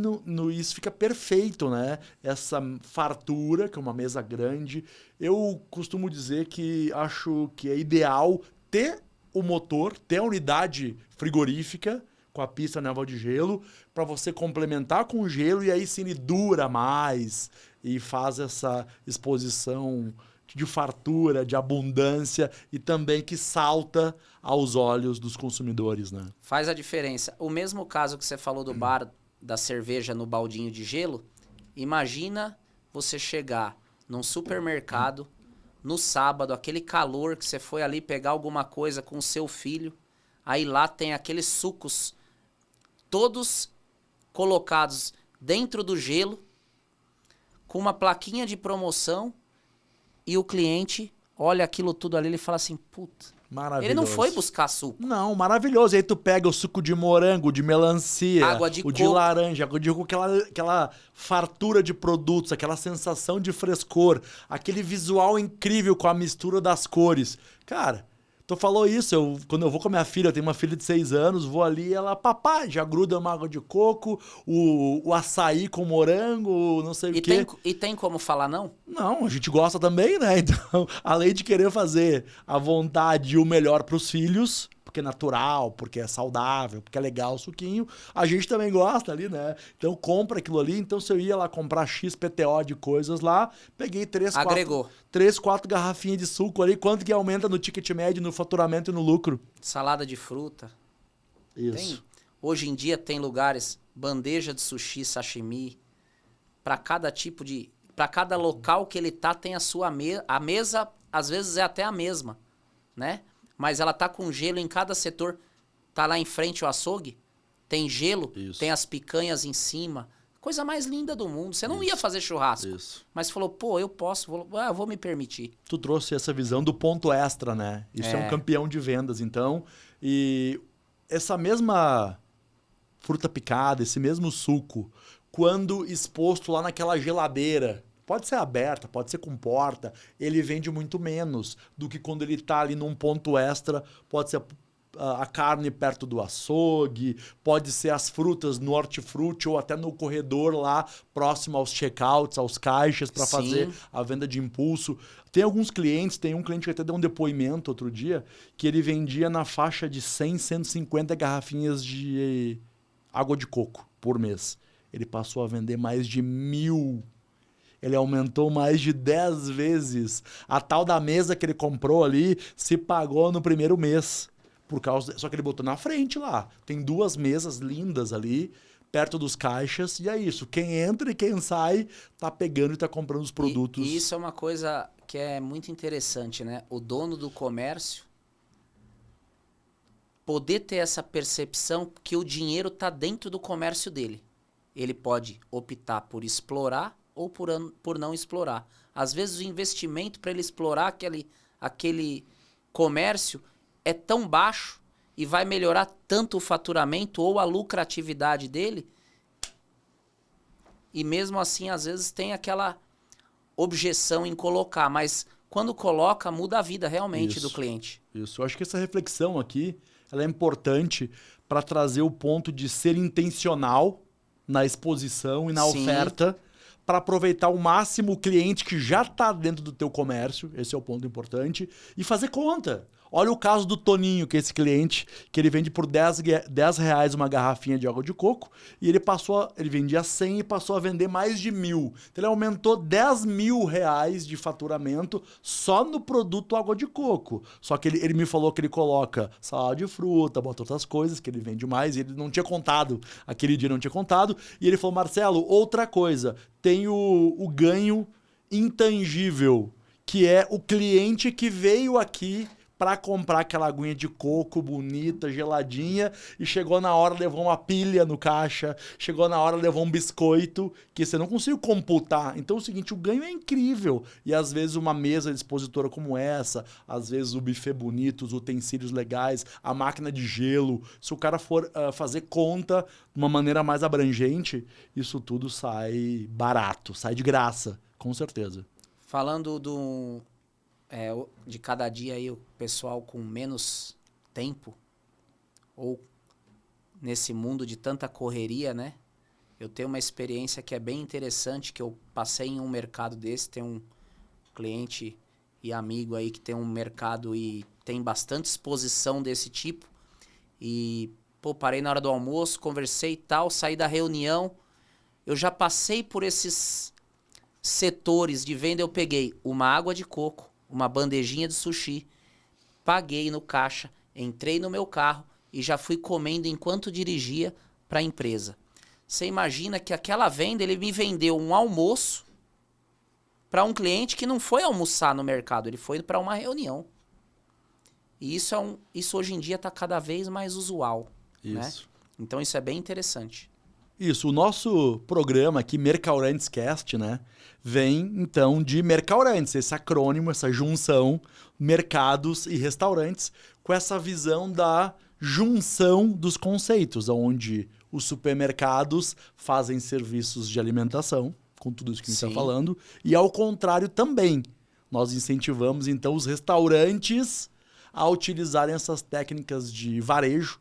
isso fica perfeito, né? Essa fartura, que é uma mesa grande. Eu costumo dizer que acho que é ideal ter o motor, ter a unidade frigorífica com a pista naval de gelo, para você complementar com gelo e aí sim ele dura mais e faz essa exposição de fartura, de abundância e também que salta aos olhos dos consumidores, né? Faz a diferença. O mesmo caso que você falou do bar da cerveja no baldinho de gelo, imagina você chegar num supermercado no sábado, aquele calor que você foi ali pegar alguma coisa com o seu filho, aí lá tem aqueles sucos todos colocados dentro do gelo, com uma plaquinha de promoção, e o cliente olha aquilo tudo ali e fala assim, puta, ele não foi buscar suco. Não, maravilhoso. E aí tu pega o suco de morango, de melancia, água de coco, de laranja, água de coco, aquela fartura de produtos, aquela sensação de frescor, aquele visual incrível com a mistura das cores. Cara, tu falou isso, quando eu vou com a minha filha, eu tenho uma filha de 6 anos, vou ali e ela, papai, já gruda uma água de coco, o açaí com morango, não sei o quê. E tem como falar não? Não, a gente gosta também, né? Então, além de querer fazer a vontade e o melhor para os filhos, porque é natural, porque é saudável, porque é legal o suquinho, a gente também gosta ali, né? Então compra aquilo ali. Então se eu ia lá comprar XPTO de coisas lá, peguei 3, 4 garrafinhas de suco ali. Quanto que aumenta no ticket médio, no faturamento e no lucro? Salada de fruta. Isso. Hoje em dia tem lugares, bandeja de sushi, sashimi, para cada tipo de... Para cada local que ele tá, tem a sua mesa. A mesa, às vezes, é até a mesma, né? Mas ela tá com gelo em cada setor. Tá lá em frente o açougue, tem gelo, tem as picanhas em cima. Coisa mais linda do mundo. Você não ia fazer churrasco, mas falou, pô, eu posso, eu vou me permitir. Tu trouxe essa visão do ponto extra, né? Isso é um campeão de vendas, então. E essa mesma fruta picada, esse mesmo suco, quando exposto lá naquela geladeira, pode ser aberta, pode ser com porta, ele vende muito menos do que quando ele está ali num ponto extra, pode ser a carne perto do açougue, pode ser as frutas no hortifruti ou até no corredor lá, próximo aos checkouts, aos caixas, para fazer a venda de impulso. Tem alguns clientes, tem um cliente que até deu um depoimento outro dia, que ele vendia na faixa de 100, 150 garrafinhas de água de coco por mês. Ele passou a vender mais de 1.000. Ele aumentou mais de 10 vezes. A tal da mesa que ele comprou ali se pagou no primeiro mês. Só que ele botou na frente lá. Tem 2 mesas lindas ali, perto dos caixas, e é isso. Quem entra e quem sai tá pegando e tá comprando os produtos. E isso é uma coisa que é muito interessante, né? O dono do comércio poder ter essa percepção que o dinheiro tá dentro do comércio dele. Ele pode optar por explorar ou por não explorar. Às vezes o investimento para ele explorar aquele comércio é tão baixo e vai melhorar tanto o faturamento ou a lucratividade dele, e mesmo assim às vezes tem aquela objeção em colocar, mas quando coloca muda a vida realmente do cliente. Isso, eu acho que essa reflexão aqui ela é importante para trazer o ponto de ser intencional na exposição e na oferta, para aproveitar ao máximo o cliente que já está dentro do teu comércio, esse é o ponto importante, e fazer conta. Olha o caso do Toninho, que é esse cliente, que ele vende por 10 reais uma garrafinha de água de coco, e ele vendia 100 e passou a vender mais de 1.000. Então ele aumentou 10.000 reais de faturamento só no produto água de coco. Só que ele me falou que ele coloca salada de fruta, bota outras coisas que ele vende mais, e ele não tinha contado, aquele dia não tinha contado, e ele falou, Marcelo, outra coisa, tem o ganho intangível, que é o cliente que veio aqui para comprar aquela aguinha de coco bonita, geladinha, e chegou na hora, levou uma pilha no caixa, chegou na hora, levou um biscoito, que você não conseguiu computar. Então é o seguinte, o ganho é incrível. E às vezes uma mesa expositora como essa, às vezes o buffet bonito, os utensílios legais, a máquina de gelo, se o cara for fazer conta de uma maneira mais abrangente, isso tudo sai barato, sai de graça, com certeza. Falando de cada dia aí o pessoal com menos tempo, ou nesse mundo de tanta correria, né? Eu tenho uma experiência que é bem interessante, que eu passei em um mercado desse, tem um cliente e amigo aí que tem um mercado e tem bastante exposição desse tipo, e parei na hora do almoço, conversei e tal, saí da reunião, eu já passei por esses setores de venda, eu peguei uma água de coco, uma bandejinha de sushi, paguei no caixa, entrei no meu carro e já fui comendo enquanto dirigia para a empresa. Você imagina que aquela venda, ele me vendeu um almoço para um cliente que não foi almoçar no mercado, ele foi para uma reunião. E isso hoje em dia está cada vez mais usual. Isso. Né? Então isso é bem interessante. Isso, o nosso programa aqui, Mercaurantes Cast, né, vem então de Mercaurantes, esse acrônimo, essa junção, mercados e restaurantes, com essa visão da junção dos conceitos, onde os supermercados fazem serviços de alimentação, com tudo isso que a gente está falando, e ao contrário também, nós incentivamos então os restaurantes a utilizarem essas técnicas de varejo.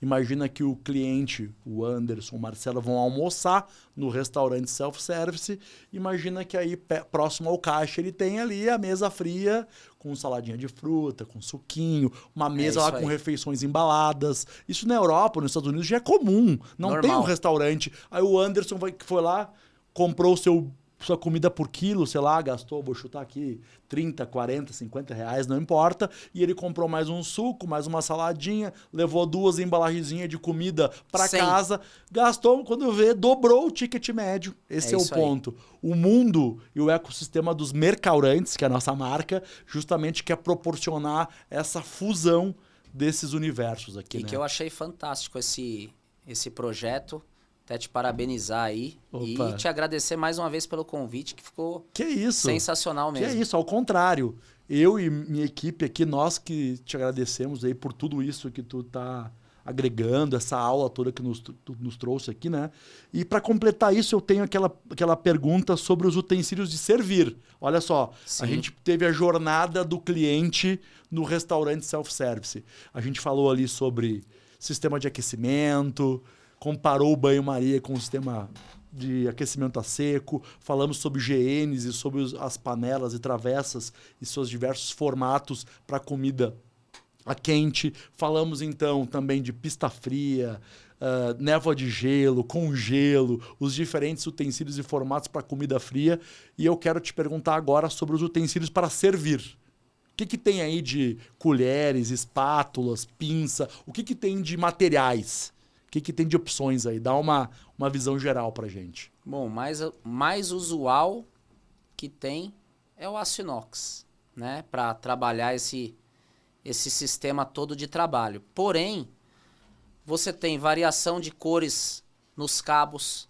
Imagina que o cliente, o Anderson, o Marcelo, vão almoçar no restaurante self-service. Imagina que aí, próximo ao caixa, ele tem ali a mesa fria, com saladinha de fruta, com suquinho, uma mesa lá com refeições embaladas. Isso na Europa, nos Estados Unidos, já é comum. Não tem um restaurante. Aí o Anderson foi lá, comprou sua comida por quilo, sei lá, gastou, vou chutar aqui, 30, 40, 50 reais, não importa. E ele comprou mais um suco, mais uma saladinha, levou 2 embalagenzinhas de comida para casa, gastou, quando vê, dobrou o ticket médio. Esse é o ponto. Aí. O mundo e o ecossistema dos Mercaurantes, que é a nossa marca, justamente quer proporcionar essa fusão desses universos aqui. Que eu achei fantástico esse projeto. Até te parabenizar aí. Opa. E te agradecer mais uma vez pelo convite, que ficou sensacional mesmo. Que é isso, ao contrário. Eu e minha equipe aqui, nós que te agradecemos aí por tudo isso que tu tá agregando, essa aula toda que tu nos trouxe aqui, né? E para completar isso, eu tenho aquela pergunta sobre os utensílios de servir. Olha só, a gente teve a jornada do cliente no restaurante self-service. A gente falou ali sobre sistema de aquecimento, comparou o banho-maria com o sistema de aquecimento a seco, falamos sobre GNs e sobre as panelas e travessas e seus diversos formatos para comida a quente. Falamos então também de pista fria, névoa de gelo, congelo, os diferentes utensílios e formatos para comida fria. E eu quero te perguntar agora sobre os utensílios para servir. O que tem aí de colheres, espátulas, pinça? O que tem de materiais? O que tem de opções aí? Dá uma visão geral pra gente. Bom, mais usual que tem é o aço inox, né? Para trabalhar esse sistema todo de trabalho. Porém, você tem variação de cores nos cabos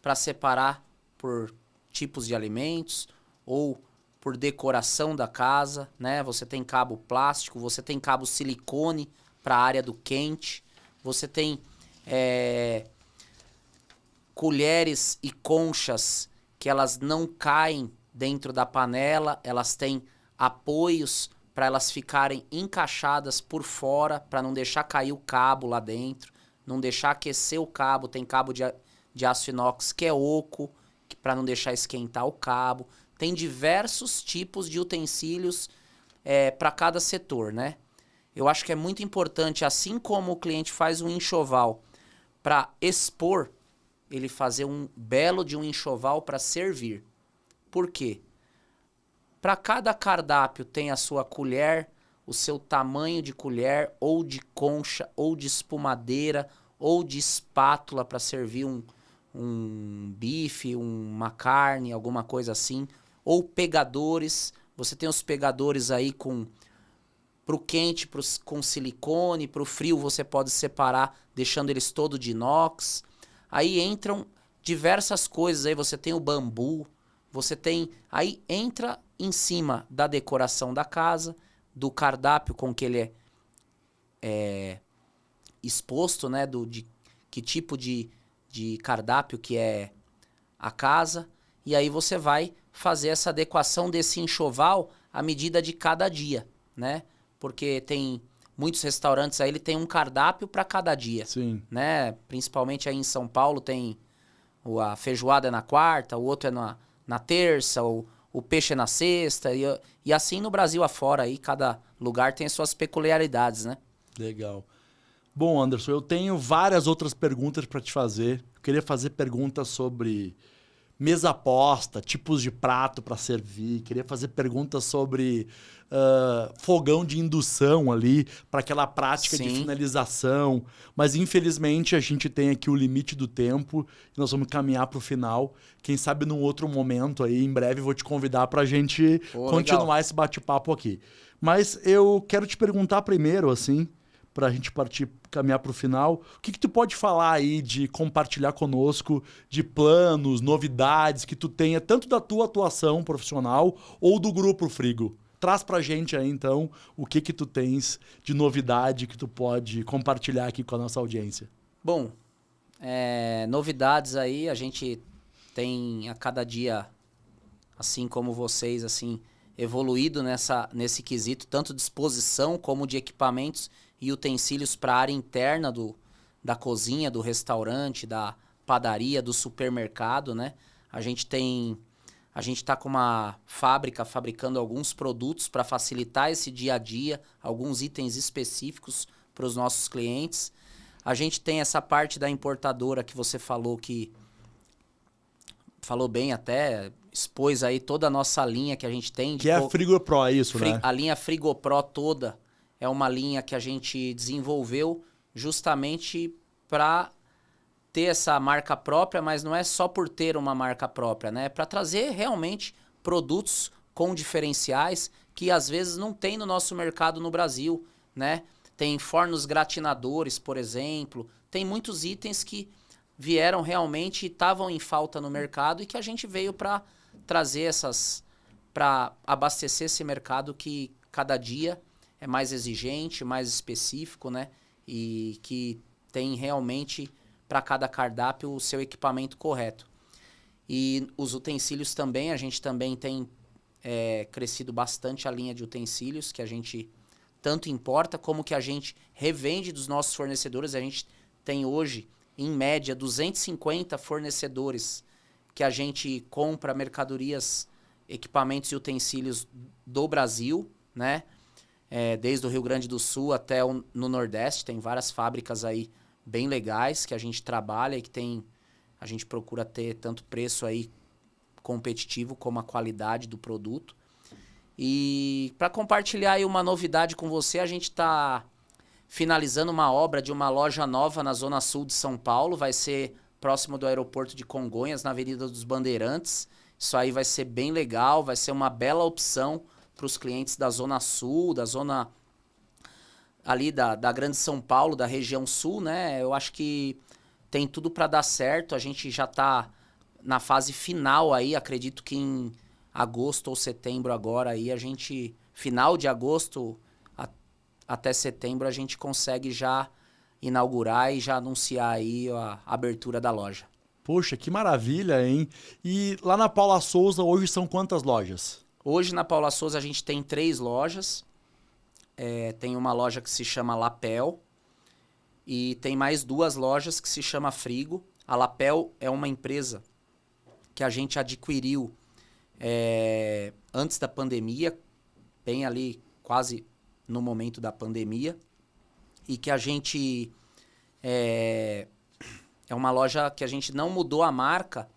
para separar por tipos de alimentos ou por decoração da casa, né? Você tem cabo plástico, você tem cabo silicone para a área do quente, você tem colheres e conchas que elas não caem dentro da panela, elas têm apoios para elas ficarem encaixadas por fora, para não deixar cair o cabo lá dentro, não deixar aquecer o cabo. Tem cabo de aço inox que é oco, para não deixar esquentar o cabo. Tem diversos tipos de utensílios para cada setor, né? Eu acho que é muito importante, assim como o cliente faz um enxoval para expor, ele fazer um belo de um enxoval para servir. Por quê? Para cada cardápio tem a sua colher, o seu tamanho de colher, ou de concha, ou de espumadeira, ou de espátula para servir um bife, uma carne, alguma coisa assim. Ou pegadores, você tem os pegadores aí pro quente, com silicone, pro frio você pode separar, deixando eles todo de inox. Aí entram diversas coisas, aí você tem o bambu, você tem... Aí entra em cima da decoração da casa, do cardápio com que ele é exposto, né? De que tipo de cardápio que é a casa. E aí você vai fazer essa adequação desse enxoval à medida de cada dia, né? Porque tem muitos restaurantes aí, ele tem um cardápio para cada dia. Sim. Né? Principalmente aí em São Paulo tem a feijoada é na quarta, o outro é na terça, o peixe é na sexta. E assim no Brasil afora, aí cada lugar tem as suas peculiaridades, né? Legal. Bom, Anderson, eu tenho várias outras perguntas para te fazer. Eu queria fazer perguntas sobre mesa posta, tipos de prato para servir. Queria fazer perguntas sobre fogão de indução ali, para aquela prática de finalização. Mas, infelizmente, a gente tem aqui o limite do tempo e nós vamos caminhar para o final. Quem sabe num outro momento aí, em breve, vou te convidar para a gente continuar legal. Esse bate-papo aqui. Mas eu quero te perguntar primeiro, assim, para a gente caminhar para o final, o que tu pode falar aí de compartilhar conosco de planos, novidades que tu tenha, tanto da tua atuação profissional ou do Grupo Frigo? Traz para a gente aí, então, o que tu tens de novidade que tu pode compartilhar aqui com a nossa audiência. Bom, novidades aí, a gente tem a cada dia, assim como vocês, assim, evoluído nesse quesito, tanto de exposição como de equipamentos e utensílios para a área interna da cozinha, do restaurante, da padaria, do supermercado, né? A gente está com uma fábrica fabricando alguns produtos para facilitar esse dia a dia, alguns itens específicos para os nossos clientes. A gente tem essa parte da importadora que você falou falou bem até, expôs aí toda a nossa linha que a gente tem. Que é a FrigoPro, é isso, né? A linha FrigoPro toda é uma linha que a gente desenvolveu justamente para ter essa marca própria, mas não é só por ter uma marca própria, né? É para trazer realmente produtos com diferenciais que às vezes não tem no nosso mercado no Brasil, né? Tem fornos gratinadores, por exemplo, tem muitos itens que vieram realmente e estavam em falta no mercado e que a gente veio para trazer para abastecer esse mercado que cada dia é mais exigente, mais específico, né? E que tem realmente para cada cardápio o seu equipamento correto. E os utensílios também, a gente também tem crescido bastante a linha de utensílios que a gente tanto importa como que a gente revende dos nossos fornecedores. A gente tem hoje, em média, 250 fornecedores que a gente compra mercadorias, equipamentos e utensílios do Brasil, né? desde o Rio Grande do Sul até no Nordeste. Tem várias fábricas aí bem legais que a gente trabalha e que a gente procura ter tanto preço aí competitivo como a qualidade do produto. E para compartilhar aí uma novidade com você, a gente está finalizando uma obra de uma loja nova na Zona Sul de São Paulo. Vai ser próximo do aeroporto de Congonhas, na Avenida dos Bandeirantes. Isso aí vai ser bem legal, vai ser uma bela opção para os clientes da Zona Sul, da zona ali da Grande São Paulo, da região sul, né? Eu acho que tem tudo para dar certo. A gente já está na fase final aí, acredito que em agosto ou setembro agora aí, final de agosto até setembro, a gente consegue já inaugurar e já anunciar aí a abertura da loja. Poxa, que maravilha, hein? E lá na Paula Souza hoje são quantas lojas? Hoje na Paula Souza a gente tem 3 lojas. Tem uma loja que se chama Lapel e tem mais 2 lojas que se chama Frigo. A Lapel é uma empresa que a gente adquiriu antes da pandemia, bem ali quase no momento da pandemia, e que a gente é uma loja que a gente não mudou a marca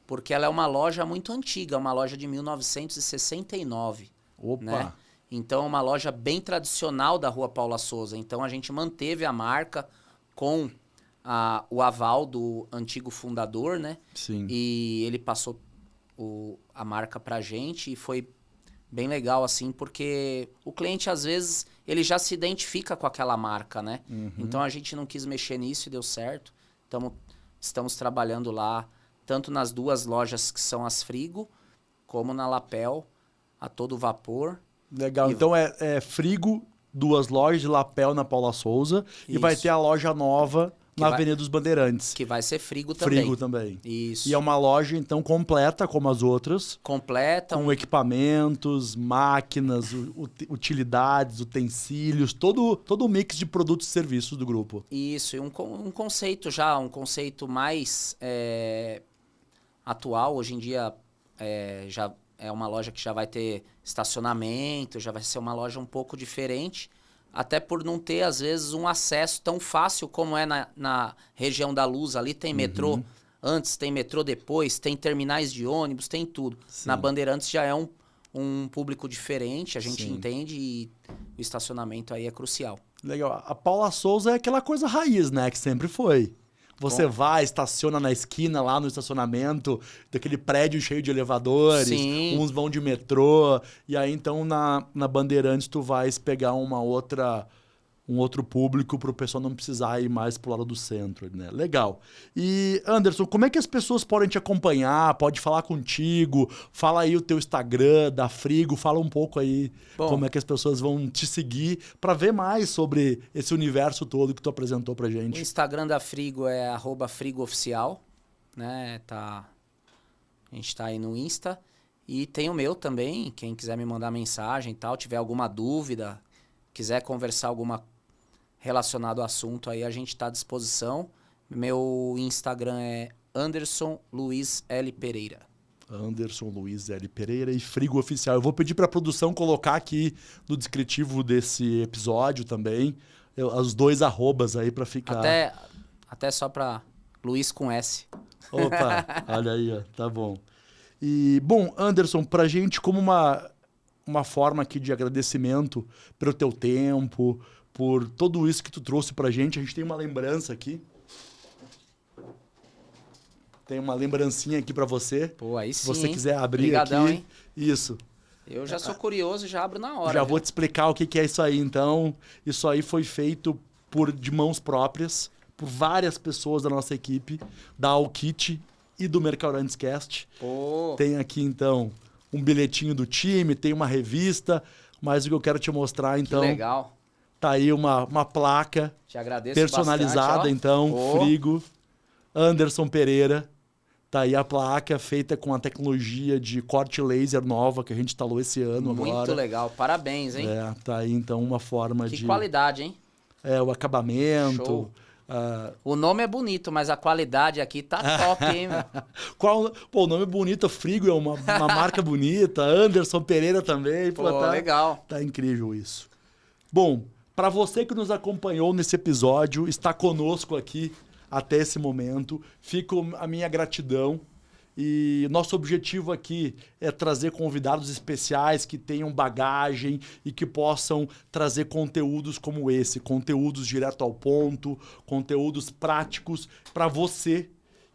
porque ela é uma loja muito antiga, uma loja de 1969. Opa! Né? Então é uma loja bem tradicional da Rua Paula Souza. Então a gente manteve a marca com o aval do antigo fundador, né? Sim. E ele passou a marca pra gente e foi bem legal, assim, porque o cliente, às vezes, ele já se identifica com aquela marca, né? Uhum. Então a gente não quis mexer nisso e deu certo. Estamos trabalhando lá, tanto nas 2 lojas que são as Frigo, como na Lapel, a todo vapor. Legal, então é Frigo, 2 lojas de Lapel na Paula Souza. Isso. E vai ter a loja nova na Avenida dos Bandeirantes. Que vai ser Frigo também. Frigo também. Isso. E é uma loja, então, completa, como as outras. Completa. Com equipamentos, máquinas, utilidades, utensílios, todo o mix de produtos e serviços do grupo. Isso, e um conceito mais atual. Hoje em dia, já é uma loja que já vai ter estacionamento, já vai ser uma loja um pouco diferente. Até por não ter, às vezes, um acesso tão fácil como é na região da Luz. Ali tem metrô antes, tem metrô depois, tem terminais de ônibus, tem tudo. Sim. Na Bandeirantes já é um público diferente, a gente entende, e o estacionamento aí é crucial. Legal. A Paula Souza é aquela coisa raiz, né? Que sempre foi. Você vai, estaciona na esquina, lá no estacionamento, daquele prédio cheio de elevadores, Sim. Uns vão de metrô, e aí então na Bandeirantes tu vais pegar um outro público para o pessoal não precisar ir mais pro lado do centro, né? Legal. E Anderson, como é que as pessoas podem te acompanhar, pode falar contigo, fala aí o teu Instagram da Frigo, fala um pouco aí como é que as pessoas vão te seguir para ver mais sobre esse universo todo que tu apresentou pra gente. O Instagram da Frigo é @frigooficial, né? A gente tá aí no Insta. E tem o meu também, quem quiser me mandar mensagem e tal, tiver alguma dúvida, quiser conversar relacionado ao assunto, aí a gente está à disposição. Meu Instagram é Anderson Luiz L. Pereira. Anderson Luiz L. Pereira e Frigo Oficial. Eu vou pedir para a produção colocar aqui no descritivo desse episódio também os 2 arrobas aí para ficar... Até só para Luiz com S. Opa, olha aí, ó, tá bom. E, bom, Anderson, pra gente, como uma forma aqui de agradecimento pelo teu tempo, por tudo isso que tu trouxe pra gente, a gente tem uma lembrança aqui. Tem uma lembrancinha aqui pra você. Pô, aí sim. Se você quiser abrir Obrigadão, aqui. Hein? Isso. Eu já sou curioso e já abro na hora. Já vou te explicar o que é isso aí, então. Isso aí foi feito de mãos próprias, por várias pessoas da nossa equipe, da Alkit e do Mercaurantes Cast. Pô. Tem aqui, então, um bilhetinho do time, tem uma revista, mas o que eu quero te mostrar, então... Que legal. Tá aí uma placa te agradeço personalizada, bastante, então, Frigo, Anderson Pereira. Tá aí a placa feita com a tecnologia de corte laser nova que a instalou esse ano agora. Muito legal, parabéns, hein? Tá aí, então, uma forma que qualidade, hein? O acabamento... Show. O nome é bonito, mas a qualidade aqui tá top, hein, meu? O nome é bonito, Frigo é uma marca bonita, Anderson Pereira também. Pô, legal. Tá incrível isso. Bom, para você que nos acompanhou nesse episódio, está conosco aqui até esse momento, fica a minha gratidão. E nosso objetivo aqui é trazer convidados especiais que tenham bagagem e que possam trazer conteúdos como esse, conteúdos direto ao ponto, conteúdos práticos para você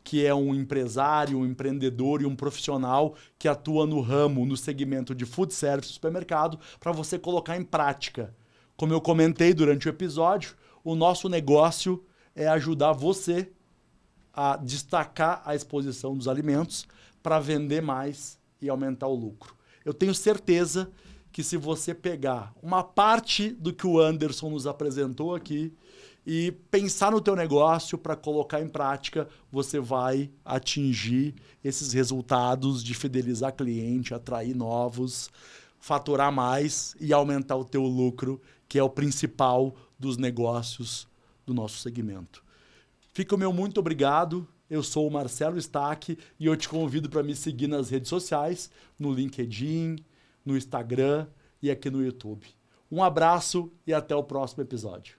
que é um empresário, um empreendedor e um profissional que atua no ramo, no segmento de food service, supermercado, para você colocar em prática. Como eu comentei durante o episódio, o nosso negócio é ajudar você a destacar a exposição dos alimentos para vender mais e aumentar o lucro. Eu tenho certeza que se você pegar uma parte do que o Anderson nos apresentou aqui e pensar no teu negócio para colocar em prática, você vai atingir esses resultados de fidelizar cliente, atrair novos, faturar mais e aumentar o teu lucro, que é o principal dos negócios do nosso segmento. Fica o meu muito obrigado. Eu sou o Marcelo Stack e eu te convido para me seguir nas redes sociais, no LinkedIn, no Instagram e aqui no YouTube. Um abraço e até o próximo episódio.